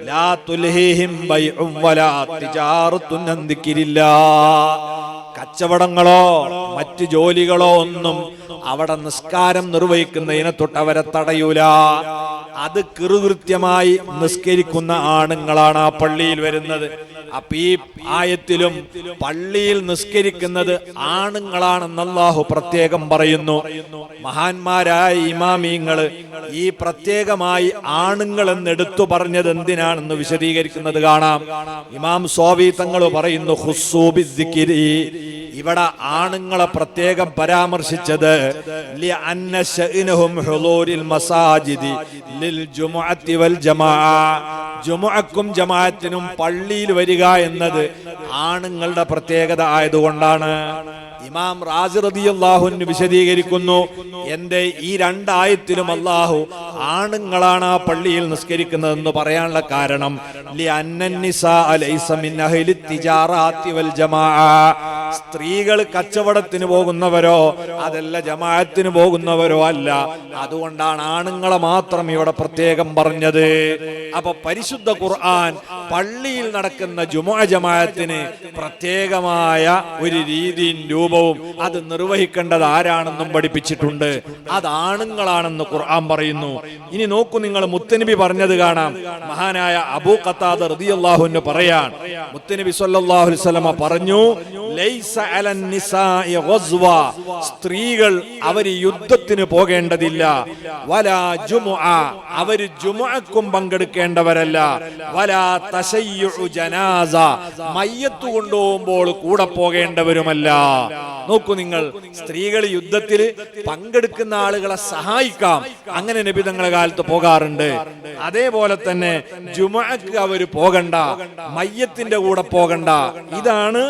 Speaker 1: ലാ തുൽഹിഹിം ബൈഉം വലാ തിജാറത്തുൻ അൻ ദിക്രില്ലാഹ്, കച്ചവടങ്ങളോ മറ്റു ജോലികളോ ഒന്നും അവിടെ നിസ്കാരം നിർവഹിക്കുന്നതിനെ തൊട്ട് അവരെ തടയൂല. അത് കൃത്യമായി നിസ്കരിക്കുന്ന ആണുങ്ങളാണ് ആ പള്ളിയിൽ വരുന്നത്. അപ്പൊ ഈ ആയത്തിലും പള്ളിയിൽ നിസ്കരിക്കുന്നത് ആണുങ്ങളാണെന്ന് അല്ലാഹു പ്രത്യേകം പറയുന്നു. മഹാന്മാരായ ഇമാമിങ്ങൾ ഈ പ്രത്യേകമായി ആണുങ്ങൾ എന്ന് എടുത്തു പറഞ്ഞത് എന്തിനാണെന്ന് വിശദീകരിക്കുന്നത് കാണാം. ഇമാം സ്വാവി തങ്ങൾ പറയുന്നു, ഖുസ്സൂ ബിദ്ദിക്രി, ഇവിടെ ആണുങ്ങളെ പ്രത്യേകം പരാമർശിച്ചത് ലിഅന്ന ശഅനഹും ഹുളൂരിൽ മസാജിദി ലിൽ ജുമുഅത്തി വൽ ജമാഅ, ജുമുഅക്കും ജമാഅത്തിനും പള്ളിയിൽ വരിക എന്നത് ആണുങ്ങളുടെ പ്രത്യേകത ആയതുകൊണ്ടാണ്. ഇമാം റാസി റളിയല്ലാഹു അൻഹു വിശദീകരിക്കുന്നു, എന്റെ ഈ 2 ആയത്തിലും അല്ലാഹു ആണുങ്ങളാണ് ആ പള്ളിയിൽ നിസ്കരിക്കുന്നതെന്ന് പറയാനുള്ള കാരണം ലിഅന്നൻ നിസാഅ ലൈസ മിൻ അഹ്ലി തിജാറാത്തി വൽ ജമാഅ, സ്ത്രീകൾ കച്ചവടത്തിന് പോകുന്നവരോ അതല്ല ജമാഅത്തിന് പോകുന്നവരോ അല്ല. അതുകൊണ്ടാണ് ആണുങ്ങളെ മാത്രം ഇവിടെ പ്രത്യേകം പറഞ്ഞത്. അപ്പൊ പരിശുദ്ധ ഖുർആൻ പള്ളിയിൽ നടക്കുന്ന ജുമുഅ ജമാഅത്തിന് പ്രത്യേകമായ ഒരു രീതിയും രൂപവും അത് നിർവഹിക്കേണ്ടത് ആരാണെന്നും പഠിപ്പിച്ചിട്ടുണ്ട്. അത് ആണുങ്ങളാണെന്ന് ഖുർആൻ പറയുന്നു. ഇനി നോക്കൂ നിങ്ങൾ, മുത്തനബി പറഞ്ഞത് കാണാം. മഹാനായ അബൂ ഖതാദ റളിയല്ലാഹു അൻഹു പറയാൻ, മുത്തനബി സല്ലല്ലാഹു അലൈഹി വസല്ലമ പറഞ്ഞു, ലൈസ ലൈസ അലൻ നിസാഇ ഗസ്വ, സ്ത്രീകൾ അവര് യുദ്ധത്തിന് പോകേണ്ടതില്ല. വലാ ജുമുഅ, അവര് ജുമുഅക്കും പങ്കെടുക്കേണ്ടവരല്ല. വലാ തശയ്യുഉ ജനാസ, മയ്യത്ത് കൊണ്ടുപോകുമ്പോൾ കൂടെ പോകേണ്ടവരുമല്ല. നോക്കൂ നിങ്ങൾ, സ്ത്രീകൾ യുദ്ധത്തിൽ പങ്കെടുക്കുന്ന ആളുകളെ സഹായിക്കാം, അങ്ങനെ നബി തങ്ങളുടെ കാലത്ത് പോകാറുണ്ട്. അതേപോലെ തന്നെ ജുമുഅക്ക് അവര് പോകണ്ട, മയ്യത്തിന്റെ കൂടെ പോകണ്ട. ഇതാണ്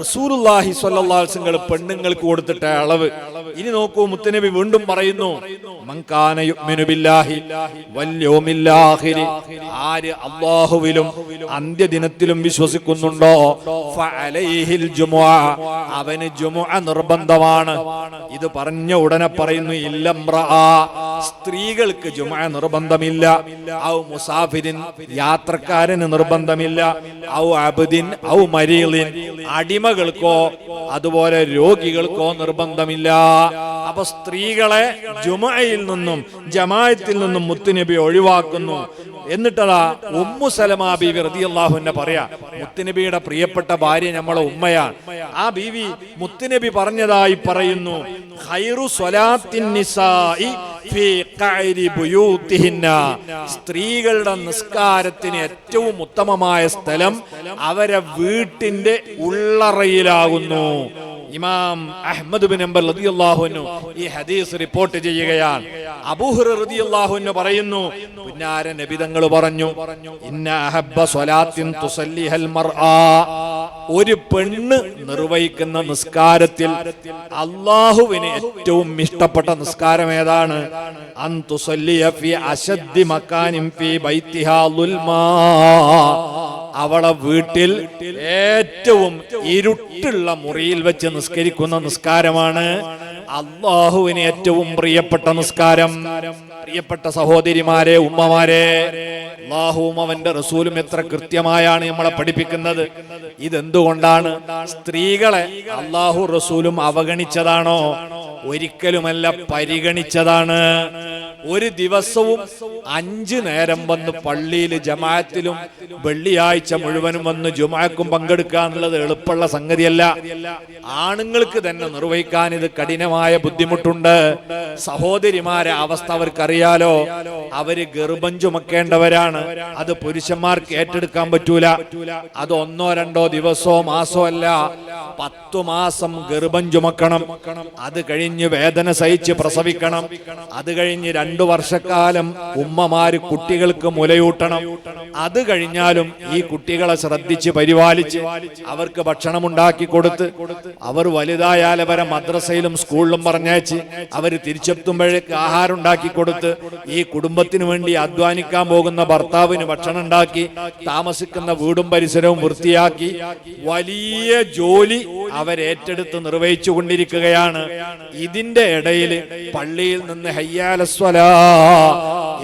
Speaker 1: റസൂലുള്ളാഹി സ്വല്ലല്ലാഹു അലൈഹി വസല്ലം പെണ്ണുങ്ങൾക്ക് കൊടുത്തിട്ട അളവ്. ഇനി നോക്കൂ, മുത്തുനബി വീണ്ടും പറയുന്നു, മൻ കാന യുഅ്മിനു ബില്ലാഹി വൽ യൗമിൽ ആഖിർ, ആര് അല്ലാഹുവിലും അന്ത്യദിനത്തിലും വിശ്വസിക്കുന്നുണ്ടോ, ഫഅലൈഹിൽ ജുമുഅ, അവന് ജുമുഅ നിർബന്ധമാണ്. ഇത് പറഞ്ഞ ഉടനെ പറയുന്നു, ഇല്ലംറഅ, സ്ത്രീകൾക്ക് ജുമുഅ നിർബന്ധമില്ല. ഔ മുസാഫിരിൻ, യാത്രക്കാരന് നിർബന്ധമില്ല. ഔ അബ്ദിൻ ഔ മരീളിൻ, അടിമകൾക്കോ അതുപോലെ രോഗികൾക്കോ നിർബന്ധമില്ല. അപ്പൊ സ്ത്രീകളെ ജുമുഅയിൽ നിന്നും ജമാഅത്തിൽ നിന്നും മുത്തുനബി ഒഴിവാക്കുന്നു. എന്നിട്ടതാ ഉമ്മു സലമാ ബീവി റളിയല്ലാഹു അൻഹ പറയാ, മുത്തുനബിയുടെ പ്രിയപ്പെട്ട ഭാര്യ നമ്മളെ ഉമ്മയാണ്. ആ ബീവി മുത്തുനബി പറഞ്ഞതായി പറയുന്നു, ഖൈറു സ്വലാത്തിൻ നിസാഇ ഫീ ഖഅരി ബുയൂതിഹിന്ന, സ്ത്രീകളുടെ നിസ്കാരത്തിന് ഏറ്റവും ഉത്തമമായ സ്ഥലം അവരെ വീട്ടിന്റെ ഉള്ളറയിലാകുന്നു. ഇമാം അഹ്മദ് ബിൻ ഹംബൽ റളിയല്ലാഹു അൻഹു ഈ ഹദീസ് റിപ്പോർട്ട് ചെയ്യുകയാണ്. അബൂ ഹുറൈറ റളിയല്ലാഹു അൻഹു പറയുന്നു, പുന്നാര നബി തങ്ങൾ പറഞ്ഞു, ഇന്ന അഹബ്ബ സ്വലാത്തിൻ തുസല്ലിഹൽ മർആ, ഒരു പെണ്ണ് നിർവഹിക്കുന്ന നിസ്കാരത്തിൽ അല്ലാഹുവിന് ഏറ്റവും ഇഷ്ടപ്പെട്ട നിസ്കാരം ഏതാണ്? അൻ തുസല്ലിയ ഫീ അശദ്ദി മക്കാനിൻ ഫീ ബൈതിഹാ ളുൽമാ, അവളെ വീട്ടിൽ ഏറ്റവും ഇരുട്ടുള്ള മുറിയിൽ വെച്ച് നിസ്കരിക്കുന്ന നിസ്കാരമാണ് അല്ലാഹുവിന് ഏറ്റവും പ്രിയപ്പെട്ട നിസ്കാരം. പ്രിയപ്പെട്ട സഹോദരിമാരെ, ഉമ്മമാരെ, അല്ലാഹുവും അവന്റെ റസൂലും എത്ര കൃത്യമായാണ് നമ്മളെ പഠിപ്പിക്കുന്നത്. ഇതെന്തുകൊണ്ടാണ്? സ്ത്രീകളെ അല്ലാഹു റസൂലും അവഗണിച്ചതാണോ? ഒരിക്കലുമല്ല, പരിഗണിച്ചതാണ്. ഒരു ദിവസവും 5 നേരം വന്ന് പള്ളിയിൽ ജമാഅത്തിലും വെള്ളിയാഴ്ച മുഴുവനും വന്ന് ജുമുഅക്കും പങ്കെടുക്കുക എന്നുള്ളത് എളുപ്പമുള്ള സംഗതിയല്ല. ആണുങ്ങൾക്ക് തന്നെ നിർവഹിക്കാൻ ഇത് കഠിനമായ ബുദ്ധിമുട്ടുണ്ട്. സഹോദരിമാരെ അവസ്ഥ അവർക്കറിയാലോ. അവര് ഗർഭം ചുമക്കേണ്ടവരാണ്. അത് പുരുഷന്മാർക്ക് ഏറ്റെടുക്കാൻ പറ്റൂല. അത് 1-2 ദിവസമോ മാസോ അല്ല, 10 മാസം ഗർഭം ചുമക്കണം. അത് കഴിഞ്ഞ് വേദന സഹിച്ച് പ്രസവിക്കണം. അത് കഴിഞ്ഞ് 2 വർഷക്കാലം ഉമ്മമാര് കുട്ടികൾക്ക് മുലയൂട്ടണം. അത് കഴിഞ്ഞാലും ഈ കുട്ടികളെ ശ്രദ്ധിച്ച് പരിപാലിച്ച് അവർക്ക് ഭക്ഷണം ഉണ്ടാക്കി കൊടുത്ത് അവർ വലുതായാൽ അവരെ മദ്രസയിലും സ്കൂളിലും പറഞ്ഞയച്ച് അവർ തിരിച്ചെത്തുമ്പോഴേക്ക് ആഹാരം ഉണ്ടാക്കി കൊടുത്ത് ഈ കുടുംബത്തിന് വേണ്ടി അധ്വാനിക്കാൻ പോകുന്ന ഭർത്താവിന് ഭക്ഷണം ഉണ്ടാക്കി താമസിക്കുന്ന വീടും പരിസരവും വൃത്തിയാക്കി വലിയ ജോലി അവരേറ്റെടുത്ത് നിർവഹിച്ചു കൊണ്ടിരിക്കുകയാണ്. ഇതിന്റെ ഇടയിൽ പള്ളിയിൽ നിന്ന് ഹയ്യാലസ്വലാ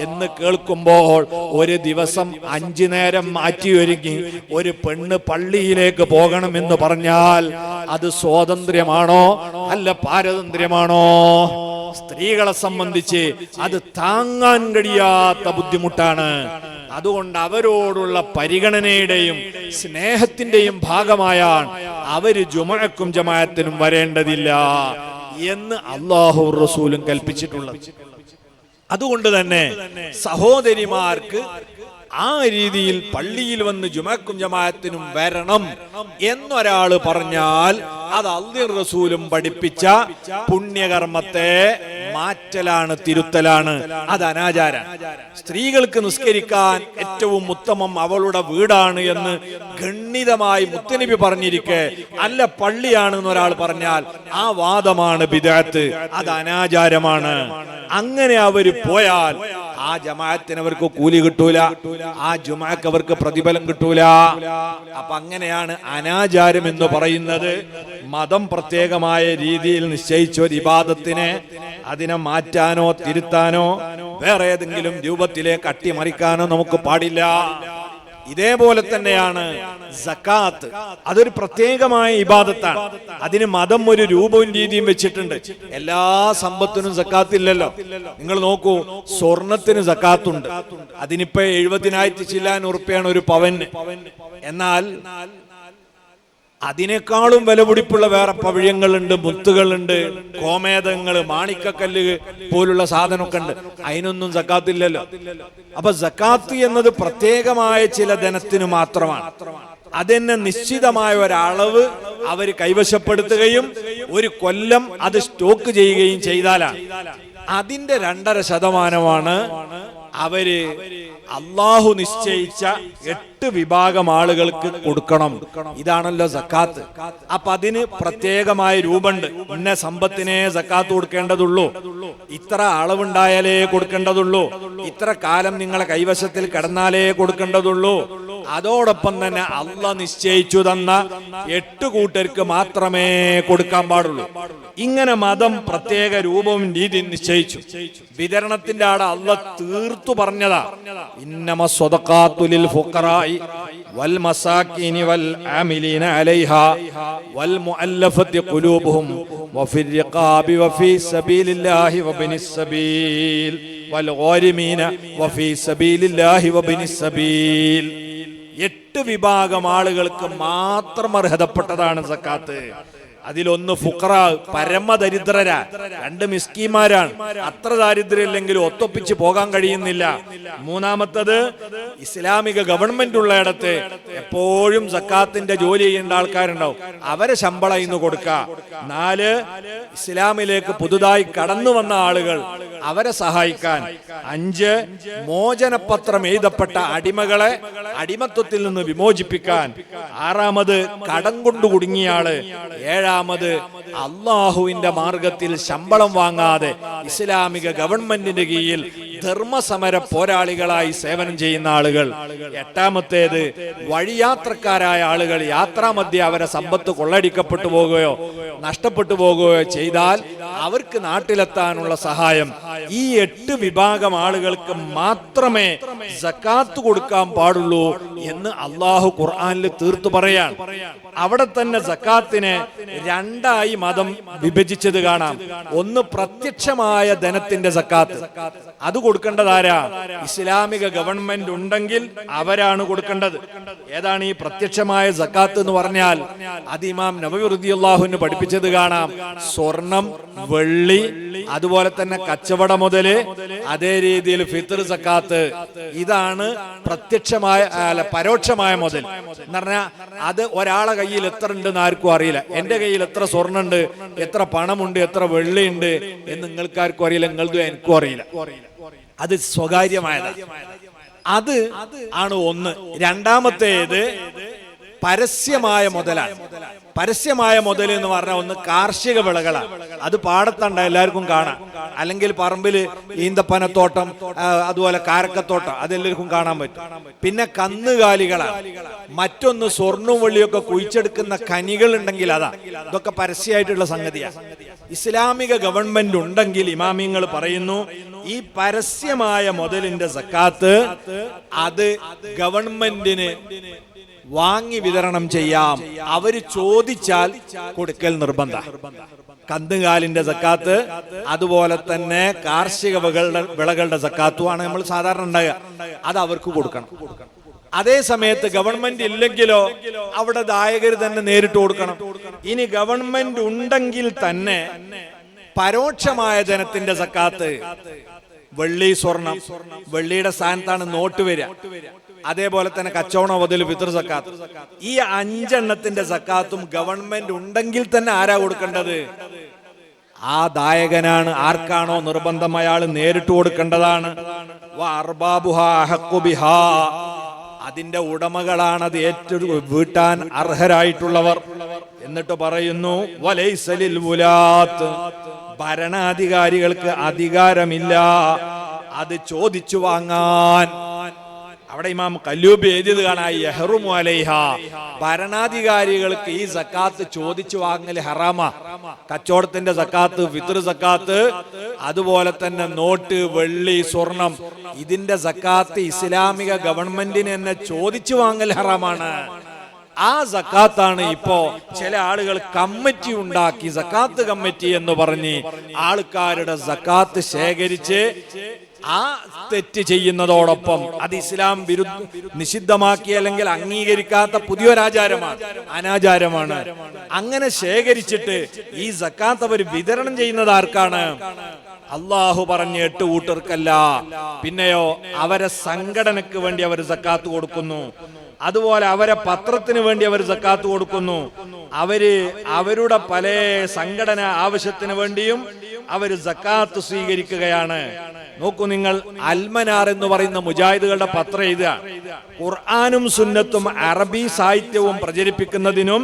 Speaker 1: എന്ന് കേൾക്കുമ്പോൾ ഒരു ദിവസം 5 നേരം മാറ്റിയൊരുങ്ങി ഒരു പെണ്ണ് പള്ളിയിലേക്ക് പോകണമെന്ന് പറഞ്ഞാൽ അത് സ്വാതന്ത്ര്യമാണോ അല്ല പാരതന്ത്ര്യമാണോ? സ്ത്രീകളെ സംബന്ധിച്ച് അത് താങ്ങാൻ കഴിയാത്ത ബുദ്ധിമുട്ടാണ്. അതുകൊണ്ട് അവരോടുള്ള പരിഗണനയുടെയും സ്നേഹത്തിന്റെയും ഭാഗമായാണ് അവര് ജുമുഅക്കും ജമാഅത്തിനും വരേണ്ടതില്ല എന്ന് അല്ലാഹു റസൂലും കൽപ്പിച്ചിട്ടുള്ളത്. അതുകൊണ്ട് തന്നെ സഹോദരിമാർക്ക് ആ രീതിയിൽ പള്ളിയിൽ വന്ന് ജുമുഅക്കും ജമാഅത്തിനും വരണം എന്നൊരാള് പറഞ്ഞാൽ അത് അല്ലാഹു റസൂലും പഠിപ്പിച്ച പുണ്യകർമ്മത്തെ മാറ്റലാണ്, തിരുത്തലാണ്. അത് അനാചാരം. സ്ത്രീകൾക്ക് നിസ്കരിക്കാൻ ഏറ്റവും ഉത്തമം അവളുടെ വീടാണ് എന്ന് ഗണ്ണിതമായി മുത്തനബി പറഞ്ഞിരിക്കെ അല്ല പള്ളിയാണ് എന്നൊരാൾ പറഞ്ഞാൽ ആ വാദമാണ് ബിദ്അത്ത്, അത് അനാചാരമാണ്. അങ്ങനെ അവര് പോയാൽ ആ ജമാഅത്തിന് അവർക്ക് കൂലി കിട്ടൂല, ആ ജുമുഅക്ക് അവർക്ക് പ്രതിഫലം കിട്ടൂല. അപ്പൊ അങ്ങനെയാണ് അനാചാരം എന്ന് പറയുന്നത്. മതം പ്രത്യേകമായ രീതിയിൽ നിശ്ചയിച്ച ഒരു ഇബാദത്തിനെ അതിനെ മാറ്റാനോ തിരുത്താനോ വേറെ ഏതെങ്കിലും രൂപത്തിലേക്ക് അട്ടിമറിക്കാനോ നമുക്ക് പാടില്ല. ഇതേപോലെ തന്നെയാണ് സക്കാത്ത്. അതൊരു പ്രത്യേകമായ ഇബാദത്താണ്. അതിന് മതം ഒരു രൂപവും രീതിയും വെച്ചിട്ടുണ്ട്. എല്ലാ സമ്പത്തിനും സക്കാത്ത് ഇല്ലല്ലോ. നിങ്ങൾ നോക്കൂ, സ്വർണത്തിന് സക്കാത്തുണ്ട്. അതിനിപ്പോ 70,000 ചില്ലാൻ ഉറുപ്പിയാണ് ഒരു പവന്. എന്നാൽ അതിനേക്കാളും വിലപിടിപ്പുള്ള വേറെ പവിഴങ്ങളുണ്ട്, മുത്തുകളുണ്ട്, ഗോമേതങ്ങള്, മാണിക്കക്കല്ല് പോലുള്ള സാധനമൊക്കെ ഉണ്ട്. അതിനൊന്നും സക്കാത്തില്ലല്ലോ. അപ്പൊ സക്കാത്ത് എന്നത് പ്രത്യേകമായ ചില ധനത്തിന് മാത്രമാണ്. അതിന് നിശ്ചിതമായ ഒരളവ് അവര് കൈവശപ്പെടുത്തുകയും ഒരു കൊല്ലം അത് സ്റ്റോക്ക് ചെയ്യുകയും ചെയ്താലാണ്. അതിന്റെ 2.5% അവര് അള്ളാഹു നിശ്ചയിച്ച 8 വിഭാഗം ആളുകൾക്ക് കൊടുക്കണം. ഇതാണല്ലോ സക്കാത്ത്. അപ്പൊ അതിന് പ്രത്യേകമായ രൂപമുണ്ട്. ഇന്ന സമ്പത്തിനെ സക്കാത്ത് കൊടുക്കേണ്ടതുള്ളൂ, ഇത്ര അളവുണ്ടായാലേ കൊടുക്കേണ്ടതുള്ളൂ, ഇത്ര കാലം നിങ്ങളെ കൈവശത്തിൽ കിടന്നാലേ കൊടുക്കേണ്ടതുള്ളൂ. അതോടൊപ്പം തന്നെ അള്ളാഹ് നിശ്ചയിച്ചു തന്ന 8 കൂട്ടർക്ക് മാത്രമേ കൊടുക്കാൻ പാടുള്ളൂ. ഇങ്ങനെ മതം പ്രത്യേക രൂപവും രീതിയും നിശ്ചയിച്ചു. വിതരണത്തിന്റെ ആടെ അള്ളാഹ് തീർത്തു പറഞ്ഞതാ, ഇന്നമ സ്വദഖാത്തു ലിൽ ഫുഖറാഇ വൽ മസാകിനി വൽ ആമിലീന അലൈഹാ വൽ മുഅല്ലഫത്തി ഖുലൂബുഹും വഫിർ റിഖാബി വഫീ സബീലില്ലാഹി വബിനിസ് സബീൽ വൽ ഗാരിമീന വഫീ സബീലില്ലാഹി വബിനിസ് സബീൽ. 8 വിഭാഗം ആളുകൾക്ക് മാത്രം അർഹതപ്പെട്ടതാണ് സക്കാത്ത്. അതിലൊന്ന് ഫുഖറാ, പരമദരിദ്രരാ. 2 മിസ്കീന്മാരാണ്, അത്ര ദാരിദ്ര്യമില്ലെങ്കിലും ഒത്തൊപ്പിച്ച് പോകാൻ കഴിയുന്നില്ല. മൂന്നാമത്തത് ഇസ്ലാമിക ഗവൺമെന്റ് ഉള്ളയിടത്ത് എപ്പോഴും സക്കാത്തിന്റെ ജോലി ചെയ്യേണ്ട ആൾക്കാരുണ്ടാവും, അവരെ ശമ്പളം ഇന്ന് കൊടുക്കുക. 4 ഇസ്ലാമിലേക്ക് പുതുതായി കടന്നു വന്ന ആളുകൾ, അവരെ സഹായിക്കാൻ. 5 മോചനപത്രം എഴുതപ്പെട്ട അടിമകളെ അടിമത്വത്തിൽ നിന്ന് വിമോചിപ്പിക്കാൻ. 6 കടം കൊണ്ട് കുടുങ്ങിയ ആള്. 7 അള്ളാഹുവിന്റെ മാർഗത്തിൽ ശമ്പളം വാങ്ങാതെ ഇസ്ലാമിക ഗവൺമെന്റിന്റെ കീഴിൽ ധർമ്മസമര പോരാളികളായി സേവനം ചെയ്യുന്ന ആളുകൾ. 8 വഴിയാത്രക്കാരായ ആളുകൾ. യാത്രാമധ്യേ അവരെ സമ്പത്ത് കൊള്ളടിക്കപ്പെട്ടു പോകുകയോ നഷ്ടപ്പെട്ടു പോകുകയോ ചെയ്താൽ അവർക്ക് നാട്ടിലെത്താനുള്ള സഹായം. ഈ 8 വിഭാഗം ആളുകൾക്ക് മാത്രമേ സക്കാത്ത് കൊടുക്കാൻ പാടുള്ളൂ എന്ന് അള്ളാഹു ഖുർആനിൽ തീർത്തു പറയാൻ. അവിടെ തന്നെ സക്കാത്തിനെ 2ആയി മതം വിഭജിച്ചത് കാണാം. ഒന്ന് പ്രത്യക്ഷമായ ധനത്തിന്റെ സക്കാത്ത്, അത് കൊടുക്കേണ്ടതാരാ? ഇസ്ലാമിക ഗവൺമെന്റ് ഉണ്ടെങ്കിൽ അവരാണ് കൊടുക്കേണ്ടത്. ഏതാണ് ഈ പ്രത്യക്ഷമായ സക്കാത്ത് എന്ന് പറഞ്ഞാൽ? അത് ഇമാം നബവി റളിയല്ലാഹു പഠിപ്പിച്ചത് കാണാം. സ്വർണം, വെള്ളി, അതുപോലെ തന്നെ കച്ചവട മുതല്, അതേ രീതിയിൽ ഫിത്ർ സക്കാത്ത്. ഇതാണ് പ്രത്യക്ഷമായ പരോക്ഷമായ മുതൽ എന്ന് പറഞ്ഞാൽ അത് ഒരാളെ കയ്യിൽ എത്ര ഉണ്ടെന്ന് ആർക്കും അറിയില്ല. എന്റെ കയ്യിൽ എത്ര സ്വർണ്ണുണ്ട്, എത്ര പണമുണ്ട്, എത്ര വെള്ളിയുണ്ട് എന്ന് നിങ്ങൾക്കാർക്കും അറിയില്ല, നിങ്ങൾക്കും എനിക്കും അറിയില്ല. അത് സ്വകാര്യമായതാണ്. അത് ആണ് ഒന്ന്. 2 പരസ്യമായ മുതലാണ്. പരസ്യമായ മുതൽ എന്ന് പറഞ്ഞാൽ ഒന്ന് കാർഷിക വിളകളാണ്. അത് പാടത്തണ്ട എല്ലാവർക്കും കാണാം, അല്ലെങ്കിൽ പറമ്പില് ഈന്തപ്പനത്തോട്ടം, അതുപോലെ കാരക്കത്തോട്ടം, അതെല്ലാവർക്കും കാണാൻ പറ്റും. പിന്നെ കന്നുകാലികളാണ്. മറ്റൊന്ന് സ്വർണ്ണവും വെള്ളിയൊക്കെ കുഴിച്ചെടുക്കുന്ന ഖനികൾ ഉണ്ടെങ്കിൽ അതാ. ഇതൊക്കെ പരസ്യമായിട്ടുള്ള സംഗതിയാണ്. ഇസ്ലാമിക ഗവൺമെന്റ് ഉണ്ടെങ്കിൽ ഇമാമിങ്ങൾ പറയുന്നു, ഈ പരസ്യമായ മുതലിന്റെ സക്കാത്ത് അത് ഗവൺമെന്റിന് വാങ്ങി വിതരണം ചെയ്യാം. അവര് ചോദിച്ചാൽ കൊടുക്കൽ നിർബന്ധം. കന്നുകാലിന്റെ സക്കാത്ത്, അതുപോലെ തന്നെ കാർഷിക വിളകളുടെ സക്കാത്തുമാണ് നമ്മൾ സാധാരണ ഉണ്ടാകുക. അത് അവർക്ക് കൊടുക്കണം. അതേ സമയത്ത് ഗവൺമെന്റ് ഇല്ലെങ്കിലോ അവിടെ ദായകർ തന്നെ നേരിട്ട് കൊടുക്കണം. ഇനി ഗവൺമെന്റ് ഉണ്ടെങ്കിൽ തന്നെ പരോക്ഷമായ ധനത്തിന്റെ സക്കാത്ത്, വെള്ളി, സ്വർണം, വെള്ളിയുടെ സ്ഥാനത്താണ് നോട്ട് വരിക. അതേപോലെ തന്നെ കച്ചവട മുതൽ ഫിത്ർ സക്കാത്ത്. ഈ 5 സക്കാത്തും ഗവൺമെന്റ് ഉണ്ടെങ്കിൽ തന്നെ ആരാ കൊടുക്കേണ്ടത്? ആ ദായകനാണ്. ആർക്കാണോ നിർബന്ധം അയാൾ നേരിട്ട് കൊടുക്കേണ്ടതാണ്. അതിന്റെ ഉടമകളാണ് അത് വീട്ടാൻ അർഹരായിട്ടുള്ളവർ. എന്നിട്ട് പറയുന്നു, വലൈസലിൽ വുലാത്ത്, ഭരണാധികാരികൾക്ക് അധികാരമില്ല അത് ചോദിച്ചു വാങ്ങാൻ. അവിടെ ഇമാം കല്ലൂബി എഴുതിയത് കാണാം, യഹ്റുമു അലൈഹ, ഭരണാധികാരികൾക്ക് ഈ സക്കാത്ത് ചോദിച്ചു വാങ്ങൽ ഹറാമാ. കച്ചവടത്തിന്റെ സക്കാത്ത്, ഫിത്ർ സക്കാത്ത്, അതുപോലെ തന്നെ നോട്ട്, വെള്ളി, സ്വർണം, ഇതിന്റെ സക്കാത്ത് ഇസ്ലാമിക ഗവൺമെന്റിന് തന്നെ ചോദിച്ചു വാങ്ങൽ ഹറാമാണ്. ആ സക്കാത്താണ് ഇപ്പോ ചില ആളുകൾ കമ്മിറ്റി ഉണ്ടാക്കി, സക്കാത്ത് കമ്മിറ്റി എന്ന് പറഞ്ഞ് ആൾക്കാരുടെ സക്കാത്ത് ശേഖരിച്ച് ആ തെറ്റ് ചെയ്യുന്നതോടൊപ്പം അത് ഇസ്ലാം നിഷിദ്ധമാക്കിയ അല്ലെങ്കിൽ അംഗീകരിക്കാത്ത പുതിയൊരാചാരമാണ്, അനാചാരമാണ്. അങ്ങനെ ശേഖരിച്ചിട്ട് ഈ സക്കാത്ത് അവർ വിതരണം ചെയ്യുന്നത് ആർക്കാണ്? അള്ളാഹു പറഞ്ഞ 8 കൂട്ടർക്കല്ല. പിന്നെയോ അവരെ സംഘടനക്ക് വേണ്ടി അവർ സക്കാത്ത് കൊടുക്കുന്നു, അതുപോലെ അവരെ പത്രത്തിന് വേണ്ടി അവർ സക്കാത്ത് കൊടുക്കുന്നു, അവരുടെ പല സംഘടന ആവശ്യത്തിന് വേണ്ടിയും അവർ സക്കാത്ത് സ്വീകരിക്കുകയാണ്. നോക്കൂ നിങ്ങൾ, അൽമനാർ എന്ന് പറയുന്ന മുജാഹിദുകളുടെ പത്രം എഴുതുക. ഖുർആനും സുന്നത്തും അറബി സാഹിത്യവും പ്രചരിപ്പിക്കുന്നതിനും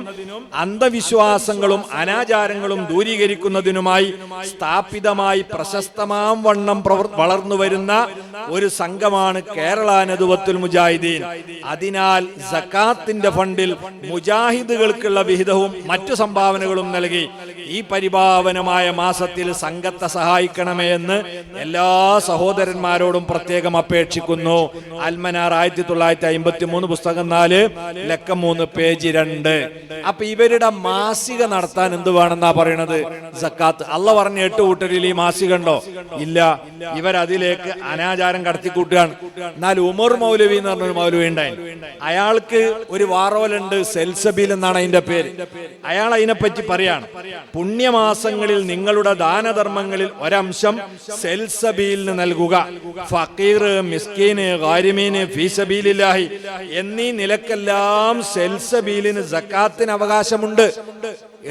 Speaker 1: അന്ധവിശ്വാസങ്ങളും അനാചാരങ്ങളും ദൂരീകരിക്കുന്നതിനുമായി സ്ഥാപിതമായി പ്രശസ്തമാം വണ്ണം വളർന്നു വരുന്ന ഒരു സംഘമാണ് കേരള നദുവത്തുൽ മുജാഹിദീൻ. അതിനാൽ സക്കാത്തിന്റെ ഫണ്ടിൽ മുജാഹിദുകൾക്കുള്ള വിഹിതവും മറ്റു സംഭാവനകളും നൽകി ഈ പരിപാവനമായ മാസത്തിൽ സംഘത്തെ സഹായിക്കണമേ എന്ന് എല്ലാ സഹോദരന്മാരോടും പ്രത്യേകം അപേക്ഷിക്കുന്നു. അൽമനാർ 1953 പുസ്തകം 4 ലക്കം 3 പേജ് 2. അപ്പൊ ഇവരുടെ മാസിക നടത്താൻ എന്ത് വേണമെന്നാ പറയണത്? സക്കാത്ത്. അള്ള പറഞ്ഞ 8 കൂട്ടരിൽ ഈ മാസിക ഉണ്ടോ? ഇല്ല. ഇവരതിലേക്ക് അനാചാരം കടത്തിക്കൂട്ടുകയാണ്. എന്നാൽ ഉമർ മൗലവി എന്ന് പറഞ്ഞൊരു മൗലവി ഉണ്ടായിരുന്നു. അയാൾക്ക് ഒരു വാറോലുണ്ട്, സെൽസബീൽ എന്നാണ് അതിന്റെ പേര്. അയാൾ അതിനെപ്പറ്റി പറയാണ്, പുണ്യമാസങ്ങളിൽ നിങ്ങളുടെ ദാനധർമ്മങ്ങളിൽ ഒരംശം സെൽസബീലിന് നൽകുക. ഫക്കീർ, മിസ്കീന്, ഗാരിമീന്, ഫീസബീലില്ലാഹി എന്നീ നിലക്കെല്ലാം സെൽസബീലിന് സക്കാത്തിന് അവകാശമുണ്ട്.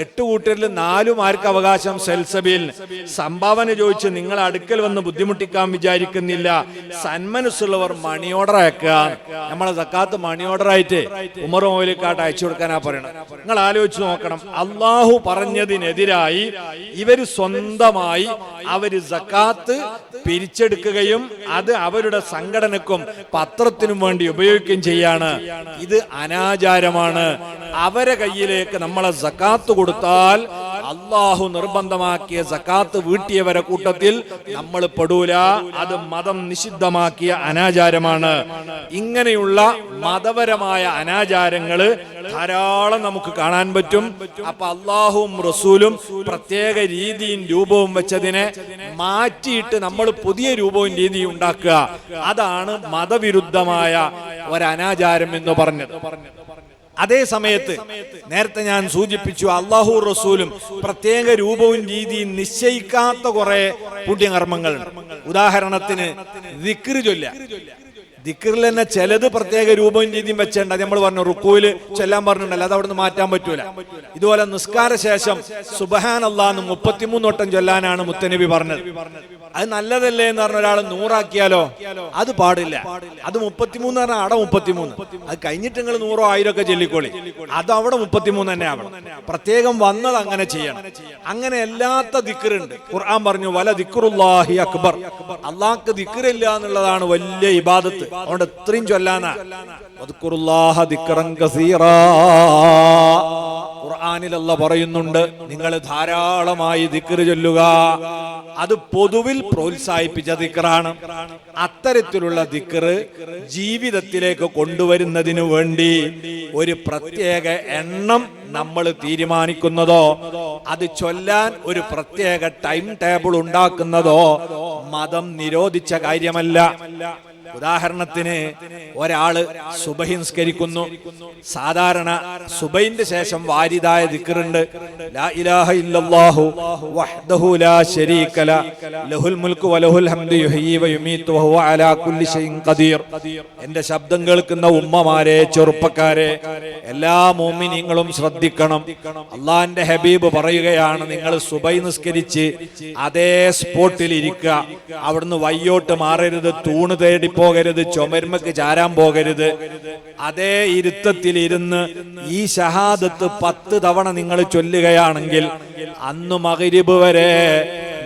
Speaker 1: 8 കൂട്ടരിൽ 4 ആർക്ക് അവകാശം? സെൽസബീലിന്. സംഭാവന ചോദിച്ച് നിങ്ങൾ അടുക്കൽ വന്ന് ബുദ്ധിമുട്ടിക്കാൻ വിചാരിക്കുന്നില്ല. സന്മനസ്സുള്ളവർ മണി ഓർഡർ അയക്കുക. നമ്മളെ സക്കാത്ത് മണി ഓർഡർ ആയിട്ട് ഉമർ മൗലിക്കാട്ട് അയച്ചു കൊടുക്കാനാ പറയണം. നിങ്ങൾ ആലോചിച്ച് നോക്കണം, അള്ളാഹു പറഞ്ഞതിനെതിരായി ഇവര് സ്വന്തമായി സക്കാത്ത് പിരിച്ചെടുക്കുകയും അത് അവരുടെ സംഘടനക്കും പത്രത്തിനും വേണ്ടി ഉപയോഗിക്കുകയും ചെയ്യാണ്. ഇത് അനാചാരമാണ്. അവരെ കയ്യിലേക്ക് നമ്മളെ സക്കാത്ത് കൊടുത്താൽ അള്ളാഹു നിർബന്ധമാക്കിയ സക്കാത്ത് വീട്ടിയവരെ കൂട്ടത്തിൽ നമ്മൾ പെടൂല. അത് മതം നിഷിദ്ധമാക്കിയ അനാചാരമാണ്. ഇങ്ങനെയുള്ള മതപരമായ അനാചാരങ്ങള് ധാരാളം നമുക്ക് കാണാൻ പറ്റും. അപ്പൊ അള്ളാഹുവും റസൂലും പ്രത്യേക രീതിയും രൂപവും വെച്ചതിനെ മാറ്റിയിട്ട് നമ്മൾ പുതിയ രൂപവും രീതിയും ഉണ്ടാക്കുക. അതാണ് മതവിരുദ്ധമായ ഒരനാചാരം എന്ന് പറഞ്ഞത്. അതേ സമയത്ത് നേരത്തെ ഞാൻ സൂചിപ്പിച്ചു, അള്ളാഹു റസൂലും പ്രത്യേക രൂപവും രീതിയും നിശ്ചയിക്കാത്ത കുറെ പുണ്യകർമ്മങ്ങളുണ്ട്. ഉദാഹരണത്തിന് ദിക്ർ ചൊല്ലുക. ദിക്റിൽ തന്നെ ചിലത് പ്രത്യേക രൂപവും രീതിയും വെച്ചേണ്ട. നമ്മൾ പറഞ്ഞു റുക്കൂല് ചെല്ലാൻ പറഞ്ഞിട്ടുണ്ടല്ലോ, അത് അവിടുന്ന് മാറ്റാൻ പറ്റൂല. ഇതുപോലെ നിസ്കാര ശേഷം സുബ്ഹാനല്ലാഹ് 33 വട്ടം ചൊല്ലാനാണ് മുത്തനബി പറഞ്ഞത്. അത് നല്ലതല്ലേ എന്ന് പറഞ്ഞ ഒരാൾ 100 ആക്കിയാലോ? അത് പാടില്ല. അത് 33 പറഞ്ഞാൽ അവിടെ 33. അത് കഴിഞ്ഞിട്ട് നിങ്ങൾ 100 1000 ഒക്കെ ചൊല്ലിക്കോളി. അത് അവിടെ 33 തന്നെ ആവണം. പ്രത്യേകം വന്നത് അങ്ങനെ ചെയ്യണം. അങ്ങനെ അല്ലാത്ത ദിക്റുണ്ട്. ഖുർആൻ പറഞ്ഞു വല ദിക്റുല്ലാഹി അക്ബർ. അള്ളാഹ്ക്ക് ദിക്റില്ല എന്നുള്ളതാണ് വലിയ ഇബാദത്ത്. അതുകൊണ്ട് എത്രയും ചൊല്ലാനാ. ഖുർആനിൽ അല്ലാഹ് പറയുന്നുണ്ട്, നിങ്ങൾ ധാരാളമായി ദിക്ർ ചൊല്ലുക. അത് പൊതുവിൽ പ്രോത്സാഹിപ്പിച്ച ദിക്റാണ്. അത്തരത്തിലുള്ള ദിക്ർ ജീവിതത്തിലേക്ക് കൊണ്ടുവരുന്നതിനു വേണ്ടി ഒരു പ്രത്യേക എണ്ണം നമ്മൾ തീരുമാനിക്കുന്നതോ അത് ചൊല്ലാൻ ഒരു പ്രത്യേക ടൈം ടേബിൾ ഉണ്ടാക്കുന്നതോ മതം നിരോധിച്ച കാര്യമല്ല. ഉദാഹരണത്തിന് ഒരാള് സുബഹി നിസ്കരിക്കുന്നു. സാധാരണ സുബഹിന്റെ ശേഷം വാരിദായ ദിക്റുണ്ട്. ലാ ഇലാഹ ഇല്ലല്ലാഹു വഹ്ദഹു ലാ ശരീക ല ലഹുൽ മുൽക്കു വലഹുൽ ഹംദു യുഹ്യി വയുമീതു വഹുവ അലാ കുല്ലി ഷൈഇൻ ഖദീർ. എന്റെ ശബ്ദം കേൾക്കുന്ന ഉമ്മമാരെ, ചെറുപ്പക്കാരെ, എല്ലാ മുഅ്മിനീങ്ങളും ശ്രദ്ധിക്കണം. അള്ളാഹുവിന്റെ ഹബീബ് പറയുകയാണ്, നിങ്ങൾ സുബഹി നിസ്കരിച്ച് അതേ സ്പോട്ടിൽ ഇരിക്കുക. അവിടുന്ന് വയ്യോട്ട് മാറരുത്, തൂണ് തേടി പോകരുത്, ചുമരുമക്ക് ചാരാൻ പോകരുത്. അതേ ഇരുത്തത്തിൽ ഇരുന്ന് ഈ ഷഹാദത്ത് 10 തവണ നിങ്ങൾ ചൊല്ലുകയാണെങ്കിൽ അന്ന് മഗ്രിബ് വരെ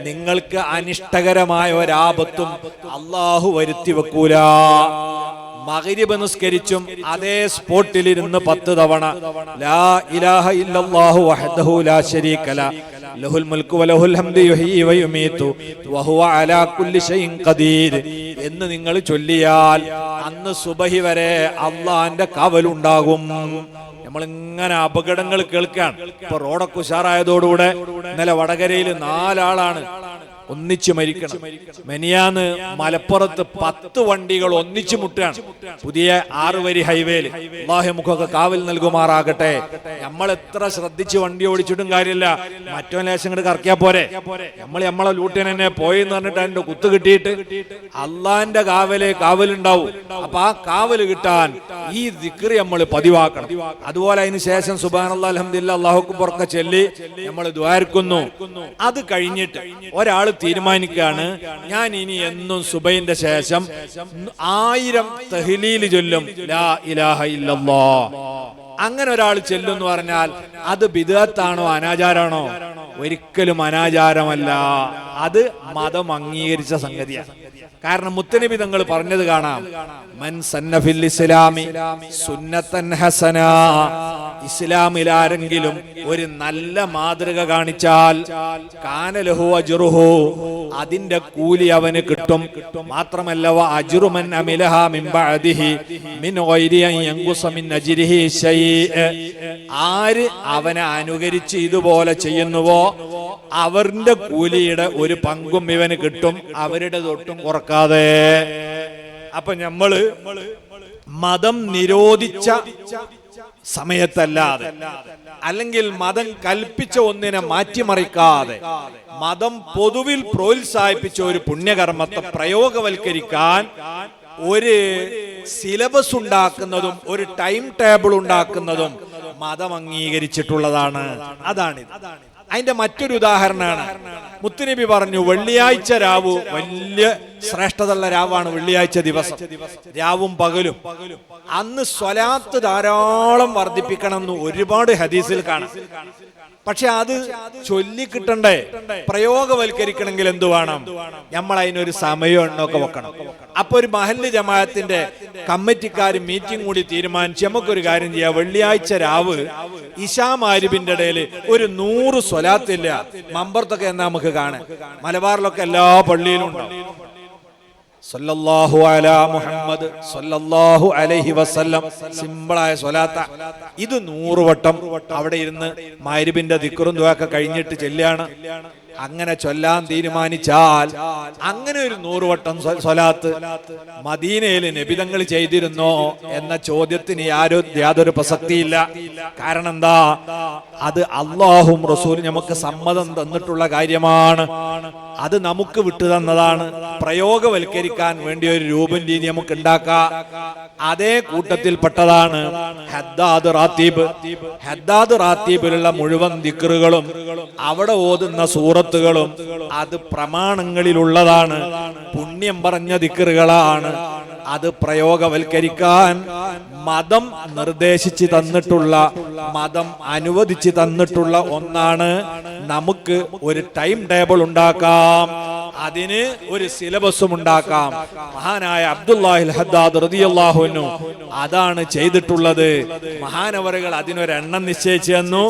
Speaker 1: നിങ്ങൾക്ക് അനിഷ്ടകരമായ ഒരാപത്തും അള്ളാഹു വരുത്തി വെക്കൂല. മഗ്രിബ് നിസ്കരിച്ചും അതേ സ്പോട്ടിൽ ഇരുന്ന് 10 തവണ ലാ ഇലാഹ ഇല്ലല്ലാഹു വഹ്ദഹു ലാ ശരീക ല ലഹുൽ മുൽക്കു വലഹുൽ ഹംദു യുഹ്യി വയുമീതു വഹുവ അലാ കുല്ലി ഷൈഇൻ ഖദീർ എന്ന് നിങ്ങൾ ചൊല്ലിയാൽ അന്ന് സുബഹി വരെ അള്ളാഹിന്റെ കാവലുണ്ടാകും. നമ്മളിങ്ങനെ അപകടങ്ങൾ കേൾക്കാൻ. ഇപ്പൊ റോഡൊക്കെ ഉഷാറായതോടുകൂടെ ഇന്നലെ വടകരയിൽ 4 ആളാണ് ഒന്നിച്ചു മരിക്കണം. മെനിയാന്ന് മലപ്പുറത്ത് 10 വണ്ടികൾ ഒന്നിച്ചു മുട്ടാണ് പുതിയ 6 വരി ഹൈവേയിൽ. അല്ലാഹു നമുക്കൊക്കെ കാവൽ നൽകുമാറാകട്ടെ. നമ്മൾ എത്ര ശ്രദ്ധിച്ച് വണ്ടി ഓടിച്ചിട്ടും കാര്യമില്ല, മറ്റോ ലേശം ഇങ്ങോട്ട് കറക്കിയാ പോരെ. നമ്മളെ ലൂട്ടിന് തന്നെ പോയി എന്ന് പറഞ്ഞിട്ട് അതിന്റെ കുത്ത് കിട്ടിയിട്ട് അള്ളാന്റെ കാവലുണ്ടാവും. അപ്പൊ ആ കാവല് കിട്ടാൻ ഈ ദിക്ർ നമ്മൾ പതിവാക്കണം. അതുപോലെ അതിന് ശേഷം സുബ്ഹാനല്ലാഹ് അൽഹംദുലില്ലാഹ് അല്ലാഹു അക്ബർ ഒക്കെ ചൊല്ലി നമ്മൾ ദുആർക്കുന്നു. അത് കഴിഞ്ഞിട്ട് ഒരാൾ തീരുമാനിക്കുകയാണ്, ഞാൻ ഇനി എന്നും സുബഹിന്റെ ശേഷം 1000 തഹ്ലീൽ ചൊല്ലും, ലാ ഇലാഹ ഇല്ലല്ലാഹ്. അങ്ങനെ ഒരാൾ ചെല്ലും എന്ന് പറഞ്ഞാൽ അത് ബിദ്അത്താണോ അനാചാരമാണോ? ഒരിക്കലും അനാചാരമല്ല, അത് മതം അംഗീകരിച്ച സംഗതിയാണ്. കാരണം മുത്തനബി തങ്ങൾ പറഞ്ഞത് കാണാം, മൻ സന്ന ഫിൽ ഇസ്ലാമി സുന്നത്തൻ ഹസന. ഇസ്ലാമിൽ ആരെങ്കിലും ഒരു നല്ല മാതൃക കാണിച്ചാൽ കാന ലഹു അജ്റുഹു, അതിന്റെ കൂലി അവന് കിട്ടും. മാത്രമല്ല വ അജ്റു മൻ അമിലഹ മിൻ ബഅദിഹി മിൻ ഗൈരി അൻ യൻഖുസ മിൻ അജ്രിഹി ശൈഅ. ആര് അവനെ അനുകരിച്ച് ഇതുപോലെ ചെയ്യുന്നുവോ അവരുടെ കൂലിയുടെ ഒരു പങ്കും ഇവന് കിട്ടും, അവരുടെ തൊട്ടും കുറക്കാതെ. അപ്പൊ നമ്മള് മതം നിരോധിച്ച സമയത്തല്ലാതെ, അല്ലെങ്കിൽ മതം കൽപ്പിച്ച ഒന്നിനെ മാറ്റിമറിക്കാതെ, മതം പൊതുവിൽ പ്രോത്സാഹിപ്പിച്ച ഒരു പുണ്യകർമ്മത്തെ പ്രയോഗവൽക്കരിക്കാൻ ഒരു സിലബസ് ഉണ്ടാക്കുന്നതും ഒരു ടൈം ടേബിൾ ഉണ്ടാക്കുന്നതും മതം അംഗീകരിച്ചിട്ടുള്ളതാണ്. അതാണിത്. അതിന്റെ മറ്റൊരു ഉദാഹരണമാണ്, മുത്തുനബി പറഞ്ഞു വെള്ളിയാഴ്ച രാവ് വലിയ ശ്രേഷ്ഠതയുള്ള രാവാണ് വെള്ളിയാഴ്ച ദിവസം, രാവും പകലും. അന്ന് സ്വലാത്ത് ധാരാളം വർദ്ധിപ്പിക്കണം എന്ന് ഒരുപാട് ഹദീസിൽ കാണാം. പക്ഷെ അത് ചൊല്ലിക്കിട്ടണ്ടേ, പ്രയോഗവൽക്കരിക്കണമെങ്കിൽ എന്തു വേണം? നമ്മൾ അതിനൊരു സമയം എണ്ണൊക്കെ വെക്കണം. അപ്പൊ ഒരു മഹല്ല് ജമാഅത്തിന്റെ കമ്മിറ്റിക്കാർ മീറ്റിംഗ് കൂടി തീരുമാനിച്ച് നമുക്കൊരു കാര്യം ചെയ്യാം, വെള്ളിയാഴ്ച രാവ് ഇശാ മഗ്‌രിബിന്റെ ഇടയിൽ ഒരു 100 സ്വലാത്തില്ല മമ്പർത്തൊക്കെ എന്നാ നമുക്ക് കാണാം. മലബാറിലൊക്കെ എല്ലാ പള്ളിയിലും ഉണ്ടാവും. സല്ലല്ലാഹു അലാ മുഹമ്മദ് സല്ലല്ലാഹു അലൈഹി വസല്ലം, സിമ്പിളായ സ്വലാത്ത. ഇത് 100 വട്ടം അവിടെ ഇരുന്ന് മഗ്‌രിബിന്റെ ദിക്റും ദുആയൊക്കെ കഴിഞ്ഞിട്ട് ചൊല്ലാണ്. അങ്ങനെ ചൊല്ലാൻ തീരുമാനിച്ചാൽ അങ്ങനെ ഒരു 100 വട്ടം സ്വലാത്ത് മദീനയിൽ നബിതങ്ങൾ ചെയ്തിരുന്നോ എന്ന ചോദ്യത്തിന് യാതൊരു പ്രസക്തിയില്ല. കാരണം എന്താ? അത് അല്ലാഹും റസൂലും നമുക്ക് സമ്മതം തന്നിട്ടുള്ള കാര്യമാണ്. അത് നമുക്ക് വിട്ടു തന്നതാണ്. പ്രയോഗവൽക്കരിക്കാൻ വേണ്ടി ഒരു രൂപം രീതി നമുക്ക് ഉണ്ടാക്കാം. അതേ കൂട്ടത്തിൽപ്പെട്ടതാണ് ഹദ്ദാദ് റാത്തീബ്. ഹദ്ദാദ് റാത്തീബിലുള്ള മുഴുവൻ ദിക്റുകളും അവിടെ ഓതുന്ന സൂറത്തുകളും അത് പ്രമാണങ്ങളിലുള്ളതാണ്, പുണ്യം പറഞ്ഞ ദിക്റുകളാണ്. അത് പ്രയോഗവൽക്കരിക്കാൻ മതം നിർദ്ദേശിച്ച് തന്നിട്ടുള്ള, മതം അനുവദിച്ച് തന്നിട്ടുള്ള ഒന്നാണ്. നമുക്ക് ഒരു ടൈം ടേബിൾ ഉണ്ടാക്കാം, അതിന് ഒരു സിലബസും ഉണ്ടാക്കാം. മഹാനായ അബ്ദുല്ലാഹിൽ ഹദ്ദാദ് റളിയല്ലാഹു അൻഹു അതാണ് ചെയ്തിട്ടുള്ളത്. മഹാനവറുകൾ അതിനൊരെണ്ണം നിശ്ചയിച്ചു തന്നു.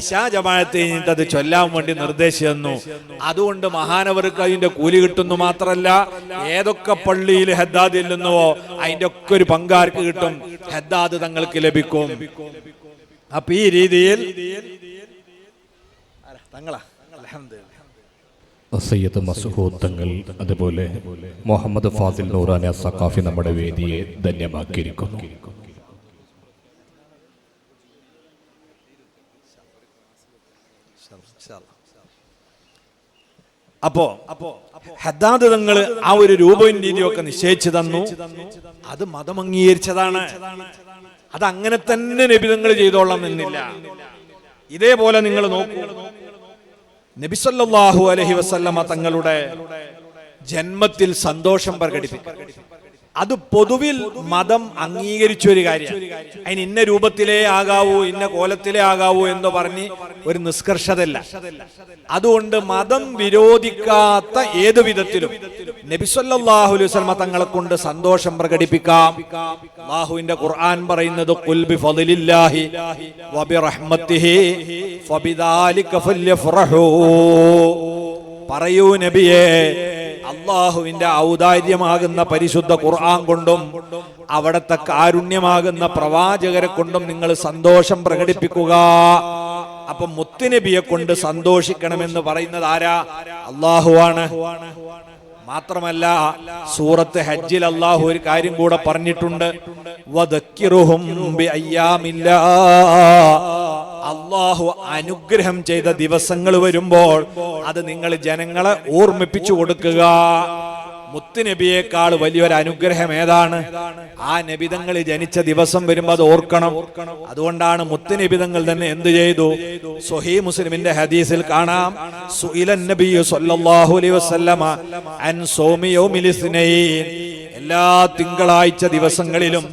Speaker 1: ഇശാ ജമാഅത്ത് കഴിഞ്ഞിട്ട് അത് ചൊല്ലാൻ വേണ്ടി നിർദ്ദേശിച്ചു തന്നു. അതുകൊണ്ട് മഹാനവർക്ക് അതിന്റെ കൂലി കിട്ടുന്നു മാത്രമല്ല, ഏതൊക്കെ പള്ളിയിൽ ഹദ്ദാദ് ഇല്ലെന്നുവോ അതിന്റെ ഒക്കെ ഒരു പങ്കാർക്ക് കിട്ടും, ഹദ്ദാദ് തങ്ങൾക്ക് ലഭിക്കും. അപ്പൊ ഈ രീതിയിൽ
Speaker 2: സയ്യിദ് മസ്ഊദ് തങ്ങൾ, അതുപോലെ മുഹമ്മദ് ഫാസിൽ നൂറാനി സഖാഫി നമ്മുടെ വേദിയെ ധന്യമാക്കിയിരിക്കുന്നു.
Speaker 1: അപ്പോ ഹദ്ദാദ് തങ്ങൾ ആ ഒരു രൂപവും രീതിയൊക്കെ നിശ്ചയിച്ചു തന്നു. അത് മതം അംഗീകരിച്ചതാണ്. അത് അങ്ങനെ തന്നെ നബി തങ്ങൾ ചെയ്തോളാം എന്നില്ല. ഇതേപോലെ നിങ്ങൾ നോക്കൂ, നബി സല്ലല്ലാഹു അലൈഹി വസല്ലമ തങ്ങളുടെ ജന്മത്തിൽ സന്തോഷം പ്രകടിപ്പിക്കും. അത് പൊതുവിൽ മതം അംഗീകരിച്ച ഒരു കാര്യമാണ്. അതിന് ഇന്ന രൂപത്തിലേ ആകാവൂ, ഇന്ന കോലത്തിലേ ആകാവൂ എന്ന് പറഞ്ഞ് ഒരു നിഷ്കർഷതല്ല. അതുകൊണ്ട് മതം വിരോധിക്കാത്ത ഏതു വിധത്തിലും നബി സല്ലല്ലാഹു അലൈഹി വസല്ലമ തങ്ങളെ കൊണ്ട് സന്തോഷം പ്രകടിപ്പിക്കാം. അല്ലാഹുവിന്റെ ഖുർആൻ പറയുന്നത് ഖുൽ ബിഫദ്ലില്ലാഹി വബിറഹ്മത്തിഹി ഫബിദാലിക ഫല്യഫ്റഹൂ. പറയൂ നബിയേ, അള്ളാഹുവിന്റെ ഔദാര്യമാകുന്ന പരിശുദ്ധ ഖുർആൻ കൊണ്ടും അവിടത്തെ കാരുണ്യമാകുന്ന പ്രവാചകരെ കൊണ്ടും നിങ്ങൾ സന്തോഷം പ്രകടിപ്പിക്കുക. അപ്പൊ മുത്തുനബിയെ കൊണ്ട് സന്തോഷിക്കണമെന്ന് പറയുന്നത് ആരാ? അള്ളാഹുവാണ്. മാത്രമല്ല സൂറത്ത് ഹജ്ജിൽ അള്ളാഹു ഒരു കാര്യം കൂടെ പറഞ്ഞിട്ടുണ്ട്, വദക്കിറുഹും ബിഅയ്യാമില്ലാ. അള്ളാഹു അനുഗ്രഹം ചെയ്ത ദിവസങ്ങൾ വരുമ്പോൾ അത് നിങ്ങൾ ജനങ്ങളെ ഓർമ്മിപ്പിച്ചു കൊടുക്കുക. മുത്തുനബിയേക്കാൾ വലിയൊരു അനുഗ്രഹം ഏതാണ്? ആ നബിതങ്ങൾ ജനിച്ച ദിവസം വരുമ്പോൾ അത് ഓർക്കണം. അതുകൊണ്ടാണ് മുത്തുനബിതങ്ങൾ തന്നെ എന്ത് ചെയ്തു? സ്വഹീഹ് മുസ്ലിമിന്റെ ഹദീസിൽ കാണാം, സുഇലൻ നബിയ്യു സ്വല്ലല്ലാഹു അലൈഹി വസല്ലമ അൻ സൗമി യൗമിൽ ഇസ്നൈൻ. എല്ലാ തിങ്കളാഴ്ച ദിവസങ്ങളിലും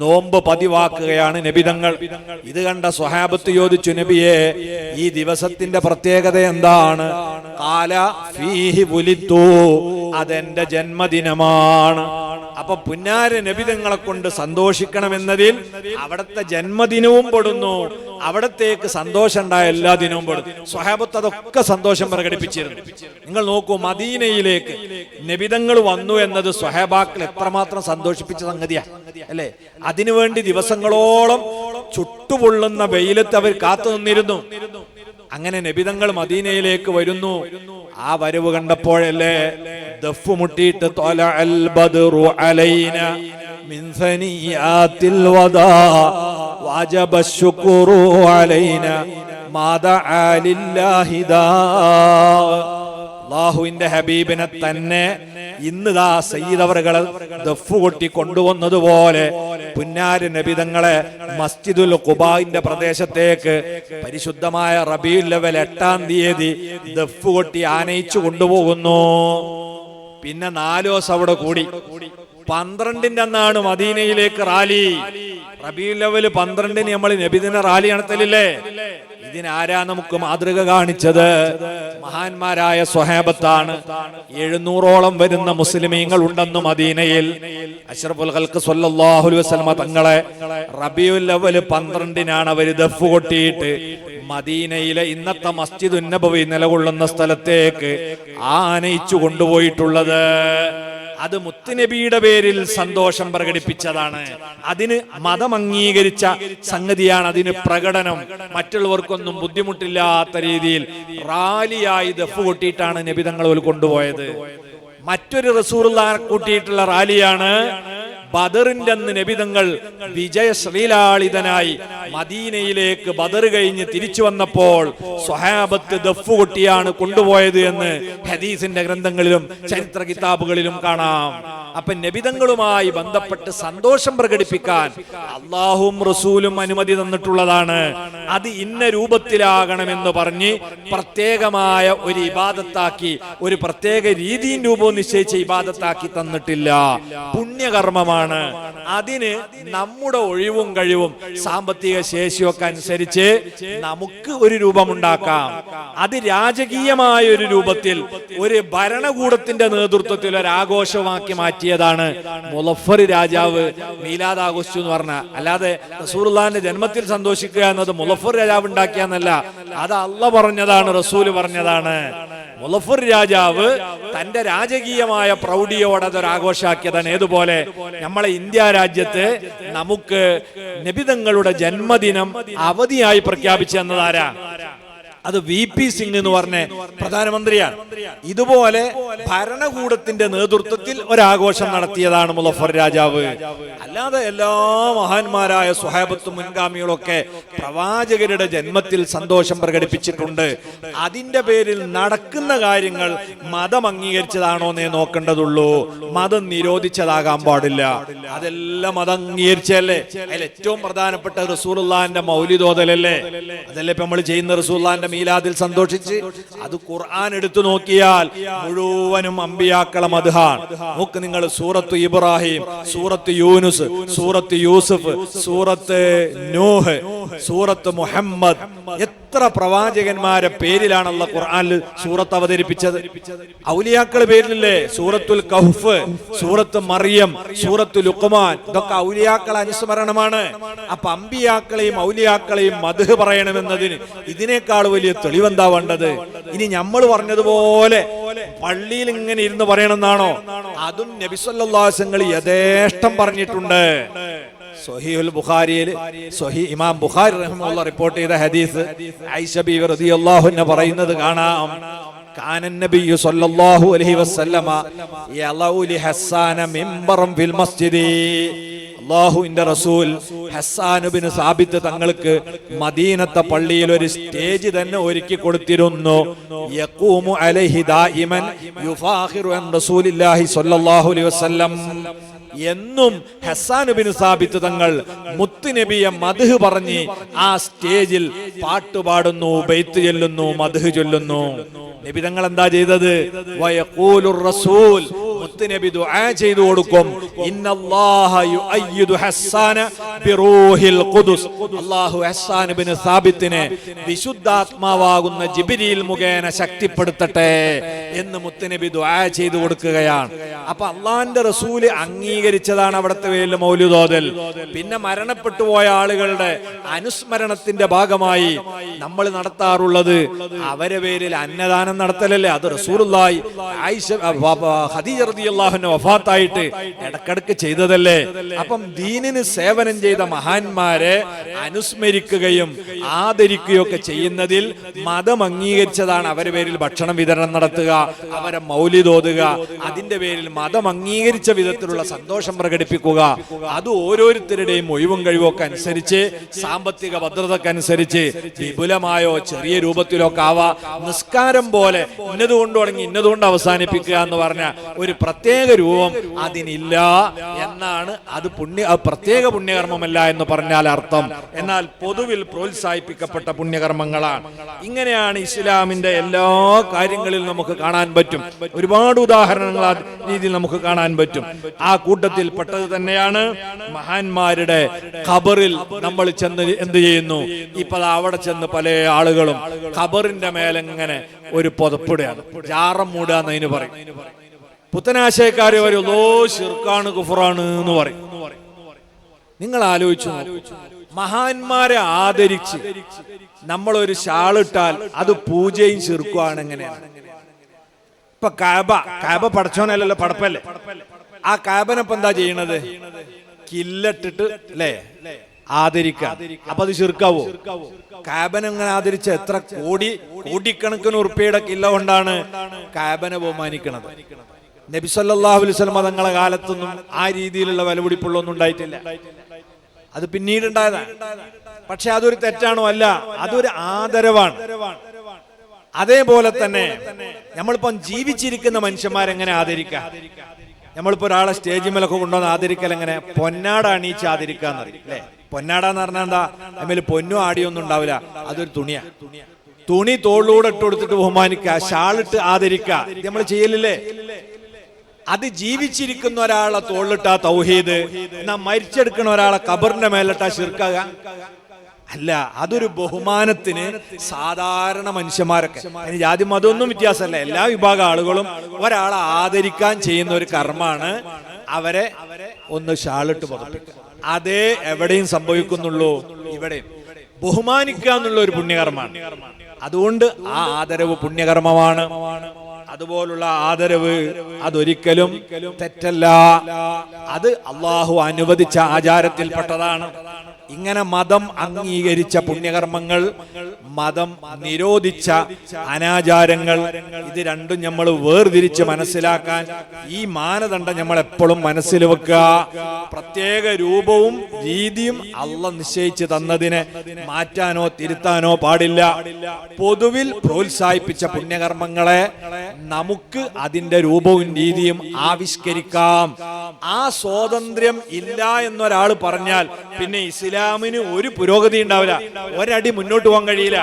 Speaker 1: നോമ്പ് പതിവാക്കുകയാണ് നബിതങ്ങൾ. ഇത് കണ്ട സ്വഹാബത്ത് ചോദിച്ചു, നബിയെ ഈ ദിവസത്തിന്റെ പ്രത്യേകത എന്താണ്? ഖാല ഫീഹി വുലിദു, അതെന്റെ ജന്മദിനമാണ്. അപ്പൊ പുന്നാര നബിതങ്ങളെ കൊണ്ട് സന്തോഷിക്കണമെന്നതിൽ അവിടത്തെ ജന്മദിനവും പെടുന്നു, അവിടത്തേക്ക് സന്തോഷം ഉണ്ടായ എല്ലാ ദിനവും പെടും. സ്വഹാബത്ത് അതൊക്കെ സന്തോഷം പ്രകടിപ്പിച്ചിരുന്നു. നിങ്ങൾ നോക്കൂ, മദീനയിലേക്ക് നബിതങ്ങൾ വന്നു എന്നത് സ്വഹാബാക്കൾ എത്രമാത്രം സന്തോഷിപ്പിച്ച സംഗതിയാ അല്ലെ? അതിനുവേണ്ടി ദിവസങ്ങളോളം ചുട്ടുപൊള്ളുന്ന വെയിലത്ത് അവർ കാത്തു നിന്നിരുന്നു. അങ്ങനെ നബിതങ്ങൾ മദീനയിലേക്ക് വരുന്നു. ആ വരവ് കണ്ടപ്പോഴല്ലേ ദഫ് മുട്ടിയിട്ട് ത്വലഅൽ ബദ്റു അലൈന മിൻ സനിയാത്തിൽ വദാ വജബ ശുക്റു അലൈന മാദഅ ലില്ലാഹി ദാ. അല്ലാഹുവിന്റെ ഹബീബിനെ തന്നെ ഇന്ന് സയ്യിദ് അവറുകൾ ദഫ് കൊട്ടി കൊണ്ടുവന്നതുപോലെ പുന്നാര നബിതങ്ങളെ മസ്ജിദുൽ ഖുബാന്റെ പ്രദേശത്തേക്ക് പരിശുദ്ധമായ റബീഉൽ അവ്വൽ 8-ാം തീയതി ദഫ് കൊട്ടി ആനയിച്ചു കൊണ്ടുപോകുന്നു. പിന്നെ 4 ദിവസം അവിടെ കൂടി. 12-ന്റെ അന്നാണ് മദീനയിലേക്ക് റാലി. റബീഉൽ അവ്വൽ 12-ന് നമ്മൾ നബിദിന റാലി നടത്തലില്ലേ? ഇതിനാരാ നമുക്ക് മാതൃക കാണിച്ചത്? മഹാന്മാരായ സ്വഹാബത്താണ്. 700ഓളം വരുന്ന മുസ്ലിമീങ്ങൾ ഉണ്ടെന്ന് മദീനയിൽ. അഷ്റഫുൽ ഖൽഖ് സ്വല്ലല്ലാഹു അലൈഹി വസല്ലമ തങ്ങളെ റബീഉൽ അവ്വൽ 12-നാണ് അവര് ദഫ് കൊട്ടിയിട്ട് മദീനയിലെ ഇന്നത്തെ മസ്ജിദുൻ നബവി നിലകൊള്ളുന്ന സ്ഥലത്തേക്ക് ആനയിച്ചു കൊണ്ടുപോയിട്ടുള്ളത്. അത് മുത്തുനബിയുടെ പേരിൽ സന്തോഷം പ്രകടിപ്പിച്ചതാണ്. അതിന് മതം അംഗീകരിച്ച സംഗതിയാണ്, അതിന് പ്രകടനം. മറ്റുള്ളവർക്കൊന്നും ബുദ്ധിമുട്ടില്ലാത്ത രീതിയിൽ റാലിയായി ദഫ് കൊട്ടിയിട്ടാണ് നബി തങ്ങൾ കൊണ്ടുപോയത്. മറ്റൊരു റസൂലുള്ളാഹിനെ കൂട്ടിയിട്ടുള്ള റാലിയാണ് ബദറിന്റെ അന്ന് നബിതങ്ങൾ വിജയശ്രീലാളിതനായി മദീനയിലേക്ക് ബദർ കഴിഞ്ഞ് തിരിച്ചു വന്നപ്പോൾ സ്വഹാബത്ത് ദഫ് കൊട്ടിയാണ് കൊണ്ടുപോയത് എന്ന് ഹദീസിന്റെ ഗ്രന്ഥങ്ങളിലും ചരിത്ര കിതാബുകളിലും കാണാം. അപ്പൊ നബിതങ്ങളുമായി ബന്ധപ്പെട്ട് സന്തോഷം പ്രകടിപ്പിക്കാൻ അള്ളാഹും റസൂലും അനുമതി തന്നിട്ടുള്ളതാണ്. അത് ഇന്ന രൂപത്തിലാകണമെന്ന് പറഞ്ഞ് പ്രത്യേകമായ ഒരു ഇബാദത്താക്കി, ഒരു പ്രത്യേക രീതിയും രൂപവും നിശ്ചയിച്ച ഇബാദത്താക്കി തന്നിട്ടില്ല. പുണ്യകർമ്മമാണ്. അതിന് നമ്മുടെ ഒഴിവും കഴിവും സാമ്പത്തിക ശേഷിയൊക്കെ അനുസരിച്ച് നമുക്ക് ഒരു രൂപമുണ്ടാക്കാം. അത് രാജകീയമായ ഒരു രൂപത്തിൽ ഒരു ഭരണകൂടത്തിന്റെ നേതൃത്വത്തിൽ ഒരു ആഘോഷമാക്കി മാറ്റിയതാണ് മുളഫർ രാജാവ് മീലാദ് ആഘോഷിച്ചു എന്ന് പറഞ്ഞ. അല്ലാതെ റസൂലുള്ളാഹിന്റെ ജന്മത്തിൽ സന്തോഷിക്കുക എന്നത് മുളഫർ രാജാവ് ഉണ്ടാക്കിയെന്നല്ല, അത് അള്ളാഹ് പറഞ്ഞതാണ്, റസൂല് പറഞ്ഞതാണ്. മുളഫർ രാജാവ് തന്റെ രാജകീയമായ പ്രൗഢിയോടെ അതൊരു ആഘോഷാക്കിയതാണ്. ഏതുപോലെ നമ്മളെ ഇന്ത്യ രാജ്യത്ത് നമുക്ക് നബിതങ്ങളുടെ ജന്മദിനം അവധിയായി പ്രഖ്യാപിച്ചു എന്നതാരാ? അത് VP സിംഗ് എന്ന് പറഞ്ഞ പ്രധാനമന്ത്രിയാണ്. ഇതുപോലെ ഭരണകൂടത്തിന്റെ നേതൃത്വത്തിൽ ഒരാഘോഷം നടത്തിയതാണ് മുളഫർ രാജാവ്. അല്ലാതെ എല്ലാ മഹാന്മാരായ സ്വഹാബത്തും മുൻഗാമികളൊക്കെ പ്രവാചകരുടെ ജന്മത്തിൽ സന്തോഷം പ്രകടിപ്പിച്ചിട്ടുണ്ട്. അതിന്റെ പേരിൽ നടക്കുന്ന കാര്യങ്ങൾ മതം അംഗീകരിച്ചതാണോ എന്നേ നോക്കേണ്ടതുള്ളൂ. മതം നിരോധിച്ചതാകാൻ പാടില്ല. അതെല്ലാം മതം അംഗീകരിച്ചല്ലേ. അതിൽ ഏറ്റവും പ്രധാനപ്പെട്ട റസൂലുള്ളാഹിന്റെ മൗലിദ് ഓതലല്ലേ. അതല്ലേ ഇപ്പൊ നമ്മൾ ചെയ്യുന്ന റസൂലുള്ളാഹിന്റെ മീലാദിൽ സന്തോഷിച്ച്. അത് ഖുർആൻ എടുത്തു നോക്കിയാൽ മുഴുവനും അമ്പിയാക്കളെ മദ്ഹാൻ. നോക്ക് നിങ്ങൾ, സൂറത്ത് ഇബ്രാഹിം, സൂറത്ത് യൂനുസ്, സൂറത്ത് യൂസുഫ്, സൂറത്ത് നൂഹ്, സൂറത്ത് മുഹമ്മദ്, എത്ര പ്രവാചകന്മാരെ പേരിലാണ് അല്ലാഹു ഖുർആനിൽ സൂറത്ത് അവതരിപ്പിച്ചത്. ഔലിയാക്കളെ പേരിലല്ലേ? സൂറത്തുൽ കഹ്ഫ്, സൂറത്ത് മറിയം, സൂറത്ത് ലുഖ്മാൻ, ഇതൊക്കെ ഔലിയാക്കളെ അനുസ്മരണമാണ്. അപ്പൊ അമ്പിയാക്കളെയും ഔലിയാക്കളെയും മദ്ഹ് പറയണമെന്നതിന് ഇതിനേക്കാൾ വലിയ തെളിവെന്താ വേണ്ടത്? ഇനി നമ്മൾ പറഞ്ഞതുപോലെ പള്ളിയിൽ ഇങ്ങനെ ഇരുന്ന് പറയണമെന്നാണോ? അതും നബി സല്ലല്ലാഹു അലൈഹി വസല്ലം യഥേഷ്ടം പറഞ്ഞിട്ടുണ്ട്. സ്വഹീഹുൽ ബുഖാരിയിൽ ഇമാം ബുഖാരി റഹിമഹുല്ലാഹ് റിപ്പോർട്ട് ചെയ്ത ഹദീസ് ആയിഷ ബീവി റളിയല്ലാഹു അൻഹ പറയുന്നത് കാണാം. കാനൻ നബിയ്യു സല്ലല്ലാഹു അലൈഹി വസല്ലമ യലഉ ലി ഹസ്സാന മിംബറൻ ഫിൽ മസ്ജിദി. അല്ലാഹുവിന്റെ റസൂൽ ഹസ്സാൻ ഇബ്നു സാബിത്ത് തങ്ങൾക്ക് മദീനത്തെ പള്ളിയിൽ ഒരു സ്റ്റേജ് തന്നെ ഒരുക്കി കൊടുത്തിരുന്നു. യഖൂമു അലൈഹി ദായിമൻ യുഫാഖിറു അൻ റസൂലില്ലാഹി സ്വല്ലല്ലാഹു അലൈഹി വസല്ലം. എന്നും ഹസ്സാൻ ഇബ്നു സാബിത്ത് തങ്ങൾ മുത്തുനബിയെ മദ്ഹ് പറഞ്ഞ് ആ സ്റ്റേജിൽ പാട്ടുപാടുന്നു, ബൈത്ത് ചൊല്ലുന്നു, മദ്ഹ് ചൊല്ലുന്നു. നബി തങ്ങൾ എന്താ ചെയ്തത്? വയഖൂലുർ റസൂൽ, മുത്തുനബി ദുആ ചെയ്തു കൊടുക്കും. ഇന്നല്ലാഹ യുഅയ്യിദു ഹസ്സാന ബിറൂഹിൽ ഖുദുസ്. അല്ലാഹു ഹസ്സാൻ ഇബ്നു സാബിത്തിനെ വിശുദ്ധാത്മാവാകുന്ന ജിബ്രീൽ മുഖേന ശക്തിപ്പെടുത്തട്ടെ എന്ന് മുത്തുനബി ദുആ ചെയ്തു കൊടുക്കുകയാണ്. അപ്പൊ അള്ളാഹിന്റെ റസൂല് അംഗീകരിച്ചതാണ് അവിടുത്തെ പേരിൽ മൗലിദ് ഓതൽ. പിന്നെ മരണപ്പെട്ടു പോയ ആളുകളുടെ അനുസ്മരണത്തിന്റെ ഭാഗമായി നമ്മൾ നടത്താറുള്ളത് അവരെ പേരിൽ അന്നദാനം നടത്തലല്ലേ? അത് റസൂലുള്ളാഹി ആയിഷ ഖദീജ റളിയല്ലാഹു അൻഹ വഫാത്തായിട്ട് ഇടക്കിടക്ക് ചെയ്തതല്ലേ? അപ്പം ദീനിന് സേവനം ചെയ്ത മഹാന്മാരെ അനുസ്മരിക്കുകയും ആദരിക്കുകയും ഒക്കെ ചെയ്യുന്നതിൽ മതം അംഗീകരിച്ചതാണ് അവരുടെ പേരിൽ ഭക്ഷണം വിതരണം നടത്തുക, അവരെ മൗലിദ് ഓതുക, അതിന്റെ പേരിൽ മതം അംഗീകരിച്ച വിധത്തിലുള്ള സന്തോഷം പ്രകടിപ്പിക്കുക. അത് ഓരോരുത്തരുടെയും ഒഴിവും കഴിവൊക്കെ അനുസരിച്ച്, സാമ്പത്തിക ഭദ്രതക്കനുസരിച്ച് വിപുലമായോ ചെറിയ രൂപത്തിലോ ഒക്കെ ആവാ. നിസ്കാരം പോലെ ഇന്നതുകൊണ്ട് തുടങ്ങി ഇന്നതുകൊണ്ട് അവസാനിപ്പിക്കുക എന്ന് പറഞ്ഞ ഒരു പ്രത്യേക രൂപം അതിനില്ല എന്നാണ്. അത് പ്രത്യേക പുണ്യകർമ്മമല്ല എന്ന് പറഞ്ഞാൽ അർത്ഥം. എന്നാൽ പൊതുവിൽ പ്രോത്സാഹിപ്പിക്കപ്പെട്ട പുണ്യകർമ്മങ്ങളാണ്. ഇങ്ങനെയാണ് ഇസ്ലാമിന്റെ എല്ലാ കാര്യങ്ങളിലും നമുക്ക് കാണാൻ പറ്റും. ഒരുപാട് ഉദാഹരണങ്ങൾ ആ രീതിയിൽ നമുക്ക് കാണാൻ പറ്റും. ആ കൂട്ടത്തിൽ പെട്ടത് തന്നെയാണ് മഹാന്മാരുടെ ഖബറിൽ നമ്മൾ ചെന്ന് എന്ത് ചെയ്യുന്നു? ഇപ്പൊ അവിടെ ചെന്ന് പല ആളുകളും ഖബറിന്റെ മേലെങ്ങനെ ഒരു പുതപ്പിടുകയാണ്, ജാറം മൂടുക എന്നതിന് പറയും. പുത്തനാശയക്കാര് വരും, ലോ ശിർക്കാണ് കുഫറാണ് എന്ന് പറയും. നിങ്ങൾ ആലോചിച്ചു, മഹാന്മാരെ ആദരിച്ച് നമ്മളൊരു ഷാളിട്ടാൽ അത് പൂജയും ശിർക്കുമാണ്. എങ്ങനെയാണ്? ഇപ്പൊ കാബ പടച്ചോനല്ലല്ലോ, പടപ്പല്ലേ? ആ കാബനപ്പം എന്താ ചെയ്യണത്? കില്ലട്ടിട്ട് അല്ലേ ആദരിക്കാം. അപ്പൊ അത് ശിർക്കാവോ? കാബനെ അങ്ങനെ ആദരിച്ച എത്ര കോടിക്കണക്കിന് ഉറുപ്പിയുടെ കില്ല കൊണ്ടാണ് കാബനെ ബഹുമാനിക്കുന്നത്. നബി സല്ലല്ലാഹു അലൈഹി വസല്ലം തങ്ങളെ കാലത്തൊന്നും ആ രീതിയിലുള്ള വിലപിടിപ്പുള്ളൊന്നും ഉണ്ടായിട്ടില്ല. അത് പിന്നീട് ഉണ്ടായതാണ്. പക്ഷെ അതൊരു തെറ്റാണോ? അല്ല, അതൊരു ആദരവാണ്. അതേപോലെ തന്നെ നമ്മളിപ്പം ജീവിച്ചിരിക്കുന്ന മനുഷ്യന്മാരെങ്ങനെ ആദരിക്കാം? നമ്മളിപ്പോ ഒരാളെ സ്റ്റേജ് മേലൊക്കെ കൊണ്ടുവന്ന് ആദരിക്കൽ എങ്ങനെ? പൊന്നാട അണിയിച്ച് ആദരിക്കാന്നറിയും അല്ലെ? പൊന്നാട എന്ന് പറഞ്ഞാൽ എന്താ? അതിൽ പൊന്നും ആടിയൊന്നും ഉണ്ടാവില്ല, അതൊരു തുണിയാ. തുണി തോളിലൂടെ ഇട്ട് കൊടുത്തിട്ട് ബഹുമാനിക്കുക, ഷാളിട്ട് ആദരിക്കുക, ഇത് നമ്മൾ ചെയ്യലില്ലേ? അത് ജീവിച്ചിരിക്കുന്ന ഒരാളെ തോളിലിട്ടാ തൗഹീദ്, എന്നാ മരിച്ചെടുക്കുന്ന ഒരാളെ ഖബറിന്റെ മേലിട്ടാ ശിർക്കാക അല്ല. അതൊരു ബഹുമാനത്തിന് സാധാരണ മനുഷ്യന്മാരൊക്കെ, അതിന് ജാതി മതമൊന്നും വ്യത്യാസമല്ല, എല്ലാ വിഭാഗം ആളുകളും ഒരാളെ ആദരിക്കാൻ ചെയ്യുന്ന ഒരു കർമ്മമാണ് അവരെ ഒന്ന് ഷാളിട്ട് പുറപ്പിക്കുക. അതേ എവിടെയും സംഭവിക്കുന്നുള്ളൂ, ഇവിടെയും ബഹുമാനിക്കുക എന്നുള്ള ഒരു പുണ്യകർമ്മമാണ്. അതുകൊണ്ട് ആ ആദരവ് പുണ്യകർമ്മമാണ്. അതുപോലുള്ള ആദരവ് അതൊരിക്കലും തെറ്റല്ല. അത് അള്ളാഹു അനുവദിച്ച ആചാരത്തിൽപ്പെട്ടതാണ്. ഇങ്ങനെ മതം അംഗീകരിച്ച പുണ്യകർമ്മങ്ങൾ, മതം നിരോധിച്ച അനാചാരങ്ങൾ, ഇത് രണ്ടും നമ്മൾ വേർതിരിച്ച് മനസ്സിലാക്കാൻ ഈ മാനദണ്ഡം നമ്മൾ എപ്പോഴും മനസ്സിൽ വെക്കുക. പ്രത്യേക രൂപവും രീതിയും അള്ളാഹ് നിശ്ചയിച്ച് തന്നതിനെ മാറ്റാനോ തിരുത്താനോ പാടില്ല. പൊതുവിൽ പ്രോത്സാഹിപ്പിച്ച പുണ്യകർമ്മങ്ങളെ നമുക്ക് അതിന്റെ രൂപവും രീതിയും ആവിഷ്കരിക്കാം. ആ സ്വാതന്ത്ര്യം ഇല്ല എന്നൊരാൾ പറഞ്ഞാൽ പിന്നെ ഇസ്ലാമിന് ഒരു പുരോഗതി ഉണ്ടാവില്ല, ഒരടി മുന്നോട്ട് പോകാൻ കഴിയില്ല.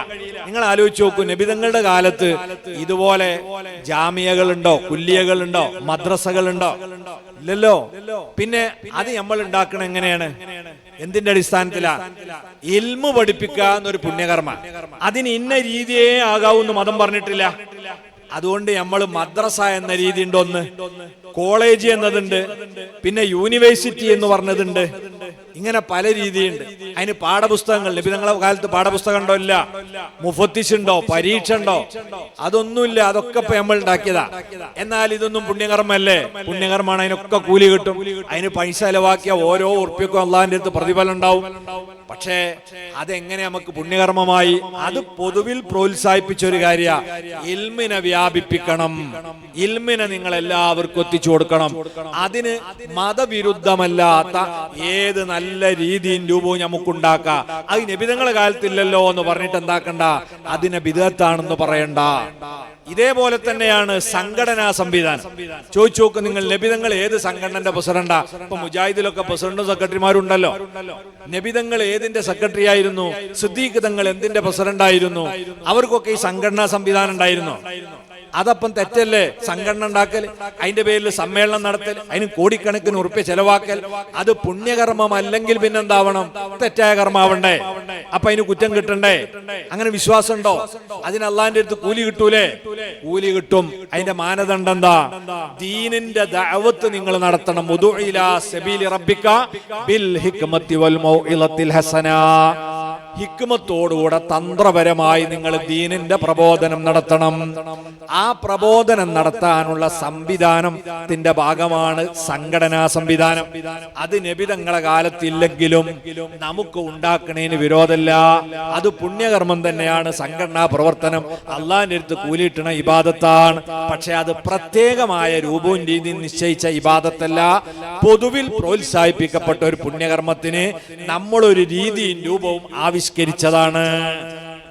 Speaker 1: നിങ്ങൾ ആലോചിച്ച് നോക്കൂ, നബിതങ്ങളുടെ കാലത്ത് ഇതുപോലെ ജാമിയകളുണ്ടോ, കുല്ലിയകളുണ്ടോ, മദ്രസകളുണ്ടോ? ഇല്ലല്ലോ. പിന്നെ അത് നമ്മൾ ഉണ്ടാക്കണം എങ്ങനെയാണ്? എന്തിന്റെ അടിസ്ഥാനത്തിലാ? ഇൽമു പഠിപ്പിക്കുക എന്നൊരു പുണ്യകർമ്മ. അതിന് ഇന്ന രീതിയേ ആകാവൂന്ന് മതം പറഞ്ഞിട്ടില്ല. അതുകൊണ്ട് നമ്മൾ മദ്രസ എന്ന രീതി ഉണ്ട്, ഒന്ന് കോളേജ് എന്നതുണ്ട്, പിന്നെ യൂണിവേഴ്സിറ്റി എന്ന് പറഞ്ഞതുണ്ട്. ഇങ്ങനെ പല രീതിയുണ്ട്. അതിന് പാഠപുസ്തകങ്ങൾ, നബി തങ്ങളുടെ കാലത്ത് പാഠപുസ്തകം ഉണ്ടോ? ഇല്ല. മുഫത്തിസ് ഉണ്ടോ? പരീക്ഷ ഉണ്ടോ? അതൊന്നുമില്ല. അതൊക്കെ ഇപ്പൊ നമ്മൾ ഉണ്ടാക്കിയതാ. എന്നാൽ ഇതൊന്നും പുണ്യകർമ്മല്ലേ? പുണ്യകർമ്മമാണ്. അതിനൊക്കെ കൂലി കിട്ടും. അതിന് പൈസ ചെലവാക്കിയ ഓരോ ഉറുപ്പ്യക്കും അള്ളാഹിന്റെ അടുത്ത് പ്രതിഫലം ഉണ്ടാവും. പക്ഷേ അതെങ്ങനെ നമുക്ക് പുണ്യകർമ്മമായി? അത് പൊതുവിൽ പ്രോത്സാഹിപ്പിച്ച ഒരു കാര്യ. ഇൽമിനെ വ്യാപിപ്പിക്കണം, ഇൽമിനെ നിങ്ങൾ എല്ലാവർക്കും എത്തിച്ചു കൊടുക്കണം. അതിന് മതവിരുദ്ധമല്ലാത്ത ഏത് നല്ല രീതിയും രൂപവും നമുക്കുണ്ടാക്കാം. അത് നബിതങ്ങളുടെ കാലത്തില്ലല്ലോ എന്ന് പറഞ്ഞിട്ട് എന്താക്കണ്ട, അതിനെ ബിദഅത്താണെന്ന് പറയണ്ട. ഇതേപോലെ തന്നെയാണ് സംഘടനാ സംവിധാനം. ചോദിച്ചു നോക്ക് നിങ്ങൾ, നബിതങ്ങൾ ഏത് സംഘടനയുടെ പ്രസിഡന്റാ? ഇപ്പൊ മുജാഹിദിലൊക്കെ പ്രസിഡന്റും സെക്രട്ടറിമാരും ഉണ്ടല്ലോ. നബിതങ്ങൾ ഏതിന്റെ സെക്രട്ടറി ആയിരുന്നു? സിദ്ദീഖ് തങ്ങൾ എന്തിന്റെ പ്രസിഡന്റ് ആയിരുന്നു? അവർക്കൊക്കെ ഈ സംഘടനാ സംവിധാനം ഉണ്ടായിരുന്നു. അതപ്പം തെറ്റല്ലേ? സംഘടന ഉണ്ടാക്കൽ, അതിന്റെ പേരിൽ സമ്മേളനം നടത്തൽ, അതിന് കോടിക്കണക്കിന് ഉറുപ്പ്യ ചെലവാക്കൽ, അത് പുണ്യകർമ്മം അല്ലെങ്കിൽ പിന്നെന്താവണം? തെറ്റായ കർമ്മാവണ്ടേ? അപ്പൊ അതിന് കുറ്റം കിട്ടണ്ടേ? അങ്ങനെ വിശ്വാസം ഉണ്ടോ? അതിന് അള്ളാഹിന്റെ അടുത്ത് കൂലി കിട്ടൂലേ? കൂലി കിട്ടും. അതിന്റെ മാനദണ്ഡം എന്താ? ദീനിന്റെ ദഅവത്ത് നിങ്ങൾ നടത്തണം. ഉദു ഇലാ സബീലി റബ്ബിക ബിൽ ഹിക്മത്തി വൽ മൗഇളത്തിൽ ഹസന. ഹിക്മത്തോടുകൂടെ തന്ത്രപരമായി നിങ്ങൾ ദീനിന്റെ പ്രബോധനം നടത്തണം. ആ പ്രബോധനം നടത്താനുള്ള സംവിധാനത്തിന്റെ ഭാഗമാണ് സംഘടനാ സംവിധാനം. അത് നബി തങ്ങളുടെ കാലത്തില്ലെങ്കിലും നമുക്ക് ഉണ്ടാക്കണേന് വിരോധമില്ല. അത് പുണ്യകർമ്മം തന്നെയാണ്. സംഘടനാ പ്രവർത്തനം അള്ളാഹിന്റെ അടുത്ത് കൂലിയിട്ടണ ഇബാദത്താണ്. പക്ഷെ അത് പ്രത്യേകമായ രൂപവും രീതിയും നിശ്ചയിച്ച ഇബാദത്തല്ല. പൊതുവിൽ പ്രോത്സാഹിപ്പിക്കപ്പെട്ട ഒരു പുണ്യകർമ്മത്തിന് നമ്മളൊരു രീതിയും രൂപവും ആവിഷ്കരിച്ചതാണ്.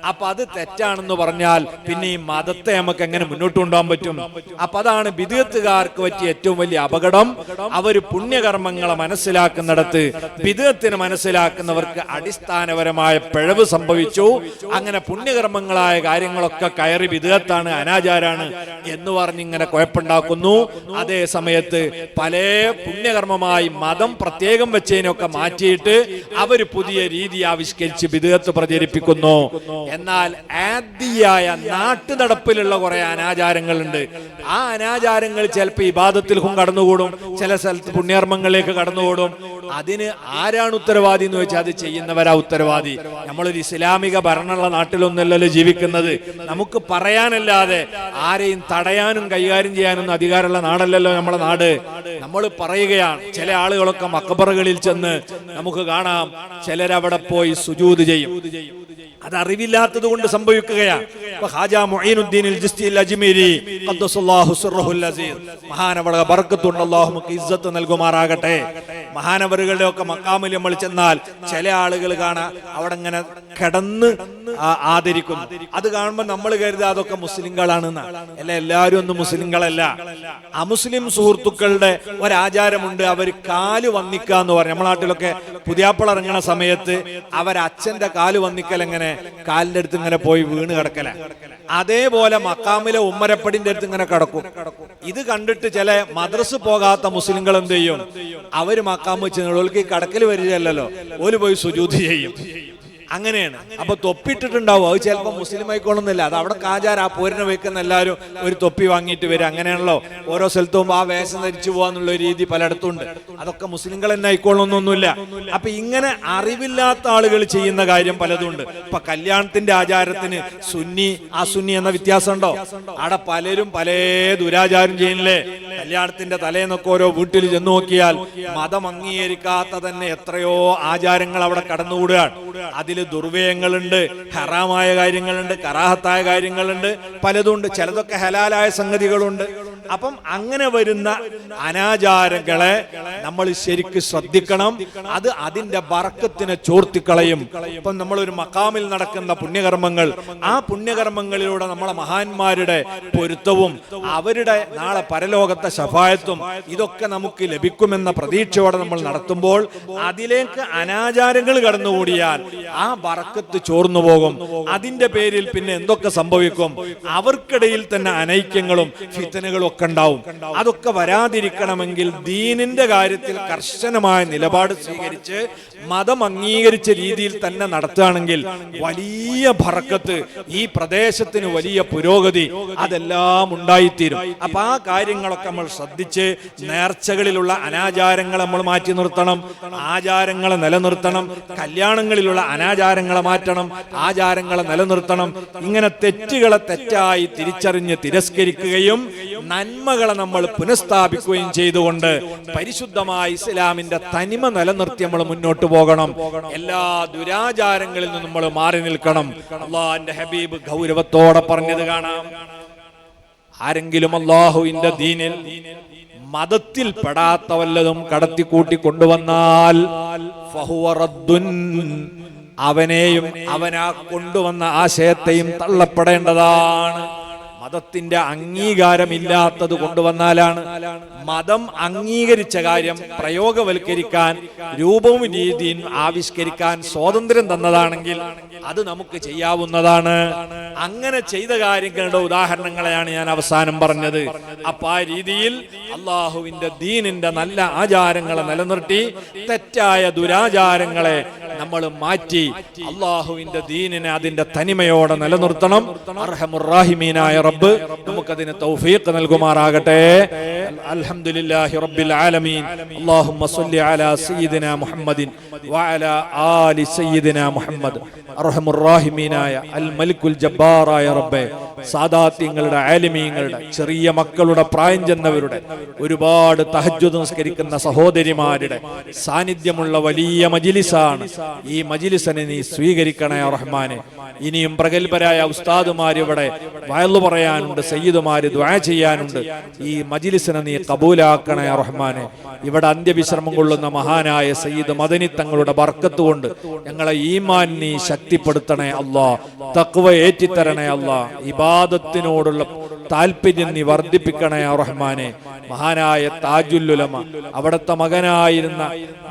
Speaker 1: അപ്പൊ അത് തെറ്റാണെന്ന് പറഞ്ഞാൽ പിന്നെ ഈ മതത്തെ നമുക്ക് എങ്ങനെ മുന്നോട്ട് കൊണ്ടുപോകാൻ പറ്റും? അപ്പൊ അതാണ് ബിദ്അത്തുകാർക്ക് പറ്റിയ ഏറ്റവും വലിയ അപകടം. അവര് പുണ്യകർമ്മങ്ങളെ മനസ്സിലാക്കുന്നിടത്ത് ബിദ്അത്തിനെ മനസ്സിലാക്കുന്നവർക്ക് അടിസ്ഥാനപരമായ പിഴവ് സംഭവിച്ചു. അങ്ങനെ പുണ്യകർമ്മങ്ങളായ കാര്യങ്ങളൊക്കെ കയറി ബിദ്അത്താണ്, അനാചാരാണ് എന്ന് പറഞ്ഞ് ഇങ്ങനെ കുഴപ്പമുണ്ടാക്കുന്നു. അതേ സമയത്ത് പല പുണ്യകർമ്മമായി മതം പ്രത്യേകം വെച്ചതിനൊക്കെ മാറ്റിയിട്ട് അവര് പുതിയ രീതി ആവിഷ്കരിച്ച് ബിദ്അത്ത് പ്രചരിപ്പിക്കുന്നു. എന്നാൽ ആദിയായ നാട്ടുനടപ്പിലുള്ള കുറെ അനാചാരങ്ങളുണ്ട്. ആ അനാചാരങ്ങൾ ചിലപ്പോൾ ഇബാദത്തിലും കടന്നുകൂടും, ചില സ്ഥലത്ത് പുണ്യകർമ്മങ്ങളിലേക്ക് കടന്നുകൂടും. അതിന് ആരാണ് ഉത്തരവാദി എന്ന് വെച്ചാൽ അത് ചെയ്യുന്നവരാ ഉത്തരവാദി. നമ്മളൊരു ഇസ്ലാമിക ഭരണമുള്ള നാട്ടിലൊന്നല്ലല്ലോ ജീവിക്കുന്നത്. നമുക്ക് പറയാനല്ലാതെ ആരെയും തടയാനും കൈകാര്യം ചെയ്യാനൊന്നും അധികാരമുള്ള നാടല്ലല്ലോ നമ്മളെ നാട്. നമ്മൾ പറയുകയാണ്. ചില ആളുകളൊക്കെ മഖബറകളിൽ ചെന്ന് നമുക്ക് കാണാം, ചിലരവിടെ പോയി സുജൂദ് ചെയ്യും. അത് അറിവില്ലാത്തത് കൊണ്ട് സംഭവിക്കുകയാണ്. മഹാനവരുടെ ബർക്കത്തുണ്ട്, അല്ലാഹു നമുക്ക് ഇസ്സത്ത് നൽകുമാറാകട്ടെ. മഹാനവറുകളുടെ ഒക്കെ മക്കാമിൽ നമ്മൾ ചെന്നാൽ ചില ആളുകൾ കാണാം അവിടെ ഇങ്ങനെ കിടന്ന് ആദരിക്കുന്നു. അത് കാണുമ്പോൾ നമ്മൾ കരുതുക അതൊക്കെ മുസ്ലിങ്ങളാണെന്ന്. അല്ല, എല്ലാവരും ഒന്നും മുസ്ലിങ്ങളല്ല. അമുസ്ലിം സുഹൃത്തുക്കളുടെ ഒരാചാരമുണ്ട്. അവർ കാല് വന്നിക്കുക എന്ന് പറയും. നമ്മുടെ നാട്ടിലൊക്കെ പുതിയാപ്പിള ഇറങ്ങണ സമയത്ത് അവരച്ഛന്റെ കാല് വന്നിക്കൽ എങ്ങനെ? കാലിന്റെ അടുത്ത് ഇങ്ങനെ പോയി വീണ് കിടക്കല. അതേപോലെ മക്കാമിലെ ഉമ്മരപ്പടിന്റെ അടുത്ത് ഇങ്ങനെ കിടക്കും. ഇത് കണ്ടിട്ട് ചില മദ്രസ് പോകാത്ത മുസ്ലിങ്ങൾ എന്ത് ചെയ്യും? അവര് മക്കാമ് വെച്ച് കടക്കൽ വരികയല്ലോ, ഓല് പോയി സുജൂദ് ചെയ്യും. അങ്ങനെയാണ്. അപ്പൊ തൊപ്പിട്ടിട്ടുണ്ടാവും. അത് ചിലപ്പോൾ മുസ്ലിം ആയിക്കോളുന്നില്ല. അത് അവിടെ കാജാർ ആ പോരിനെ വെക്കുന്ന എല്ലാവരും ഒരു തൊപ്പി വാങ്ങിയിട്ട് വരും. അങ്ങനെയാണല്ലോ ഓരോ സ്ഥലത്തും ആ വേഷം ധരിച്ചു പോകാന്നുള്ള രീതി പലയിടത്തും ഉണ്ട്. അതൊക്കെ മുസ്ലിങ്ങൾ തന്നെ ആയിക്കോളൊന്നൊന്നുമില്ല. അപ്പൊ ഇങ്ങനെ അറിവില്ലാത്ത ആളുകൾ ചെയ്യുന്ന കാര്യം പലതുണ്ട്. ഇപ്പൊ കല്യാണത്തിന്റെ ആചാരത്തിന് സുന്നി അസുന്നി എന്ന വ്യത്യാസം ഉണ്ടോ? അവിടെ പലരും പല ദുരാചാരം ചെയ്യുന്നില്ലേ? കല്യാണത്തിന്റെ തലേന്നൊക്കെ ഓരോ വീട്ടിൽ ചെന്ന് നോക്കിയാൽ മതം അംഗീകരിക്കാത്ത തന്നെ എത്രയോ ആചാരങ്ങൾ അവിടെ കടന്നുകൂടുകയാണ്. അതിൽ ദുർവ്യയങ്ങളുണ്ട്, ഹറാമായ കാര്യങ്ങളുണ്ട്, കറാഹത്തായ കാര്യങ്ങളുണ്ട്, പലതുണ്ട്. ചിലതൊക്കെ ഹലാലായ സംഗതികളുണ്ട്. അപ്പം അങ്ങനെ വരുന്ന അനാചാരങ്ങളെ നമ്മൾ ശരിക്ക് ശ്രദ്ധിക്കണം. അത് അതിന്റെ ബർക്കത്തിനെ ചോർത്തിക്കളയും. ഇപ്പം നമ്മളൊരു മക്കാമിൽ നടക്കുന്ന പുണ്യകർമ്മങ്ങൾ, ആ പുണ്യകർമ്മങ്ങളിലൂടെ നമ്മളെ മഹാന്മാരുടെ പൊരുത്തവും അവരുടെ നാളെ പരലോകത്തെ ശഫായത്തും ഇതൊക്കെ നമുക്ക് ലഭിക്കുമെന്ന പ്രതീക്ഷയോടെ നമ്മൾ നടത്തുമ്പോൾ അതിലേക്ക് അനാചാരങ്ങൾ കടന്നുകൂടിയാൽ ആ ബർക്കത്ത് ചോർന്നു പോകും. അതിന്റെ പേരിൽ പിന്നെ എന്തൊക്കെ സംഭവിക്കും? അവർക്കിടയിൽ തന്നെ അനൈക്യങ്ങളും ഫിത്തനകളും ഒക്കെ ഉണ്ടാവും. അതൊക്കെ വരാതിരിക്കണമെങ്കിൽ ദീനിന്റെ കാര്യത്തിൽ കർശനമായ നിലപാട് സ്വീകരിച്ച് മതം അംഗീകരിച്ച രീതിയിൽ തന്നെ നടത്തുകയാണെങ്കിൽ വലിയ ബർക്കത്ത്, ഈ പ്രദേശത്തിന് വലിയ പുരോഗതി അതെല്ലാം ഉണ്ടായിത്തീരും. അപ്പൊ ആ കാര്യങ്ങളൊക്കെ നമ്മൾ ശ്രദ്ധിച്ച് നേർച്ചകളിലുള്ള അനാചാരങ്ങൾ നമ്മൾ മാറ്റി നിർത്തണം, ആചാരങ്ങളെ നിലനിർത്തണം, കല്യാണങ്ങളിലുള്ള അനാചാരങ്ങളെ മാറ്റണം, ആചാരങ്ങളെ നിലനിർത്തണം. ഇങ്ങനെ തെറ്റുകളെ തെറ്റായി തിരിച്ചറിഞ്ഞ് തിരസ്കരിക്കുകയും നന്മകളെ നമ്മൾ പുനഃസ്ഥാപിക്കുകയും ചെയ്തുകൊണ്ട് പരിശുദ്ധമായ ഇസ്ലാമിന്റെ തനിമ നിലനിർത്തി നമ്മൾ മുന്നോട്ട് പോകണം. എല്ലാ ദുരാചാരങ്ങളിൽ നിന്നും നമ്മൾ മാറി നിൽക്കണം. അല്ലാഹുവിന്റെ ഹബീബ് ഗൗരവത്തോടെ പറഞ്ഞത് കാണാം. ആരെങ്കിലും അല്ലാഹുവിന്റെ ദീനിൽ മതത്തിൽ പെടാത്ത വല്ലതും കടത്തിക്കൂട്ടി കൊണ്ടുവന്നാൽ ഫഹുവ റദ്ദുൻ, അവനെയും അവനാ കൊണ്ടുവന്ന ആശയത്തെയും തള്ളപ്പെടേണ്ടതാണ്. മതത്തിന്റെ അംഗീകാരമില്ലാത്തത് കൊണ്ടുവന്നാലാണ്. മതം അംഗീകരിച്ച കാര്യം പ്രയോഗവൽക്കരിക്കാൻ രൂപവും രീതിയും ആവിഷ്കരിക്കാൻ സ്വാതന്ത്ര്യം തന്നതാണെങ്കിൽ അത് നമുക്ക് ചെയ്യാവുന്നതാണ്. അങ്ങനെ ചെയ്ത കാര്യങ്ങളുടെ ഉദാഹരണങ്ങളെയാണ് ഞാൻ അവസാനം പറഞ്ഞത്. അപ്പൊ ആ രീതിയിൽ അള്ളാഹുവിന്റെ ദീനിന്റെ നല്ല ആചാരങ്ങളെ നിലനിർത്തി തെറ്റായ ദുരാചാരങ്ങളെ നമ്മൾ മാറ്റി അള്ളാഹുവിന്റെ ദീനിനെ അതിന്റെ തനിമയോടെ നിലനിർത്തണം. അർഹമുർ റഹീമീനായ റബ്ബ് നമുക്കതിന് തൗഫീഖ് നൽകുമാറാകട്ടെ. അൽഹംദുലില്ലാഹി റബ്ബിൽ ആലമീൻ. അല്ലാഹുമ്മ സ്വല്ലി അലാ സയ്യിദിനാ മുഹമ്മദിൻ വഅലാ ആലി സയ്യിദിനാ മുഹമ്മദ്. അർഹമുർ റഹീമീനായ അൽ മലിക്കുൽ ജബ്ബാറായ റബ്ബേ, സാദാത്യങ്ങളുടെ ആലിമീങ്ങളുടെ ചെറിയ മക്കളുടെ പ്രായം ചെന്നവരുടെ ഒരുപാട് തഹജ്ജുദ് നിസ്കരിക്കുന്ന സഹോദരിമാരുടെ സാന്നിധ്യമുള്ള വലിയ മജ്ലിസാണ്. ഈ മജ്ലിസിനെ നീ സ്വീകരിക്കണേ റഹ്മാനെ. ഇനിയും പ്രഗത്ഭരായ ഉസ്താദുമാർ ഇവിടെ വയലു പറയാനുണ്ട്, സയ്യിദുമാര് ദുആ ചെയ്യാനുണ്ട്. ഈ മജ്ലിസിനെ നീ കബൂലാക്കണേ റഹ്മാനെ. ഇവിടെ അന്ത്യവിശ്രമം കൊള്ളുന്ന മഹാനായ സയ്യിദ് മദനി തങ്ങളുടെ ബർക്കത്ത് കൊണ്ട് ഞങ്ങളെ ഈമാൻ നീ ശക്തിപ്പെടുത്തണേ അല്ലാഹ്. തഖ്വ ഏറ്റിത്തരണേ അല്ലാഹ്. ഇബാദത്തിനോടുള്ള താല്പര്യം നീ വർദ്ധിപ്പിക്കണേ റഹ്മാനെ. മഹാനായ താജുൽ ഉലമ, അവിടുത്തെ മകനായിരുന്ന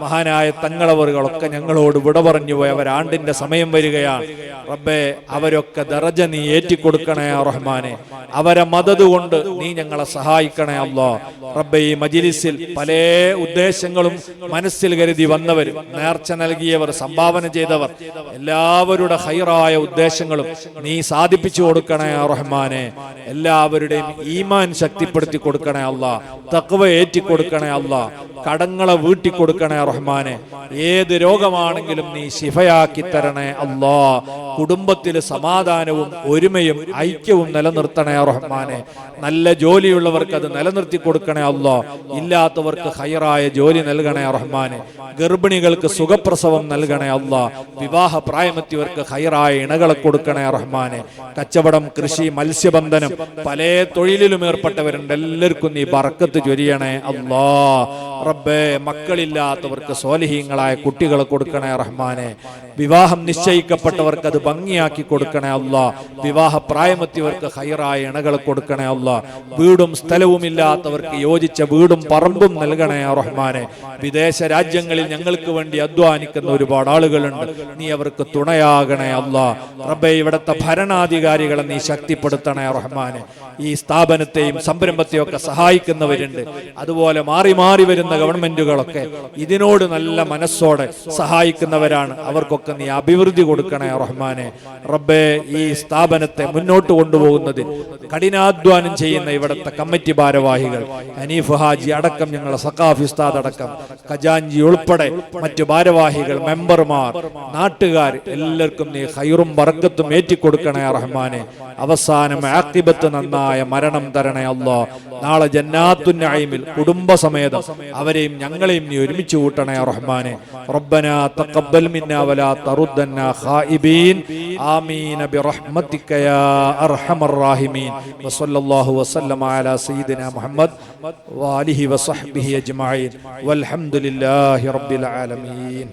Speaker 1: മഹാനായ തങ്ങളവറുകളൊക്കെ ഞങ്ങളോട് വിട പറഞ്ഞു പോയി. അവരാണ്ടിന്റെ സമയം വരികയാണ് റബ്ബേ. അവരൊക്കെ ദറജ നീ ഏറ്റിക്കൊടുക്കണേ റഹ്മാനെ. അവരെ മദദ് കൊണ്ട് നീ ഞങ്ങളെ സഹായിക്കണേ അല്ലാഹ്. റബ്ബേ, ഈ മജ്ലിസിൽ പല ഉദ്ദേശങ്ങളും മനസ്സിൽ കരുതി വന്നവർ, നേർച്ച നൽകിയവർ, സംഭാവന ചെയ്തവർ, എല്ലാവരുടെ ഖൈറായ ഉദ്ദേശങ്ങളും നീ സാധിപ്പിച്ചു കൊടുക്കണേ റഹ്മാനെ. എല്ലാവരുടെയും ഈമാൻ ശക്തിപ്പെടുത്തി കൊടുക്കണേ അല്ലാഹ്. തഖ്വ ഏറ്റിക്കൊടുക്കണേ അല്ലാഹ്. കടങ്ങളെ വീട്ടിക്കൊടുക്കണേ റഹ്മാനെ. ഏത് രോഗമാണെങ്കിലും നീ ശിഫയാക്കി തരണേ അല്ലാഹ്. കുടുംബത്തിൽ സമാധാനവും ഒരുമയും ഐക്യവും നിലനിർത്തണേ റഹ്മാനെ. നല്ല ജോലിയുള്ളവർക്ക് അത് നിലനിർത്തി കൊടുക്കണേ അല്ലാഹ്. ഇല്ലാത്തവർക്ക് ഖൈറായ ജോലി നൽകണേ റഹ്മാനെ. ഗർഭിണികൾക്ക് സുഖപ്രസവം നൽകണേ അല്ലാഹ്. വിവാഹ പ്രായമെത്തിയവർക്ക് ഖൈറായ ഇണകളെ കൊടുക്കണേ റഹ്മാനെ. കച്ചവടം, കൃഷി, മത്സ്യബന്ധനം, പല തൊഴിലിലും ഏർപ്പെട്ടവരുണ്ട്. എല്ലാവർക്കും നീ ബർക്കത്ത് ചൊരിയണേ അല്ലാഹ്. റബ്ബേ, മക്കളില്ലാത്തവർക്ക് സ്വാലിഹീങ്ങളായ കുട്ടികളെ കൊടുക്കണേ റഹ്മാനെ. വിവാഹം നിശ്ചയിക്കപ്പെട്ടവർക്ക് അത് ഭംഗിയാക്കി കൊടുക്കണേ അല്ലാഹ്. വിവാഹ പ്രായമെത്തിയവർക്ക് ഖൈറായ ഇണകളെ കൊടുക്കണേ അല്ലാഹ്. വീടും സ്ഥലവും ഇല്ലാത്തവർക്ക് യോജിച്ച വീടും പറമ്പും നൽകണേ റഹ്മാനെ. വിദേശ രാജ്യങ്ങളിൽ ഞങ്ങൾക്ക് വേണ്ടി അധ്വാനിക്കുന്ന ഒരുപാട് ആളുകളുണ്ട്. നീ അവർക്ക് തുണയാകണേ അല്ലാഹ്. റബ്ബേ, ഇവിടുത്തെ ഭരണാധികാരികളെ നീ ശക്തിപ്പെടുത്തണേ റഹ്മാനെ. ഈ സ്ഥാപനത്തെയും സംരംഭത്തെയും ഒക്കെ സഹായിക്കുന്നവരുണ്ട്. അതുപോലെ മാറി മാറി വരുന്ന ഗവൺമെന്റുകളൊക്കെ ഇതിനോട് നല്ല മനസ്സോടെ സഹായിക്കുന്നവരാണ്. അവർക്കൊക്കെ നീ അഭിവൃദ്ധി കൊടുക്കണേ റഹ്മാനെ. റബ്ബേ, ഈ സ്ഥാപനത്തെ മുന്നോട്ട് കൊണ്ടുപോകുന്നതിൽ കഠിനാധ്വാനം ചെയ്യുന്ന ഇവിടുത്തെ കമ്മിറ്റി ഭാരവാഹികൾ, ഹനീഫ് ഹാജി അടക്കം, ഞങ്ങളെ സഖാഫി ഉസ്താദ് അടക്കം, ഖജാൻജി ഉൾപ്പെടെ മറ്റു ഭാരവാഹികൾ, മെമ്പർമാർ, നാട്ടുകാർ, എല്ലാവർക്കും നീ ഖൈറും ബർക്കത്തും ഏറ്റിക്കൊടുക്കണേ റഹ്മാനെ. അവസാനം ആഖിബത്ത് നന്നായ മരണം തരണേ അല്ലാഹ്. നാളെ ജന്നാത്തുൻ നഈമിൽ കുടുംബസമേതം അവരെയും ഞങ്ങളെയും നീ ഒരുമിച്ച് കൂട്ടണേ റഹ്മാനെ. റബ്ബനാ തഖബ്ബൽ മിന്നാ വലാ തറുദ്ദന്നാ ഖായിബീൻ. ആമീൻ ബിറഹ്മതിക യാ അർഹമർ റഹീമീൻ. വസല്ലല്ലാഹു വസല്ലമ അലാ സയ്യിദിനാ മുഹമ്മദ് വആലിഹി വസഹ്ബിഹി അജ്മഈൻ. വൽഹംദുലില്ലാഹി റബ്ബിൽ ആലമീൻ.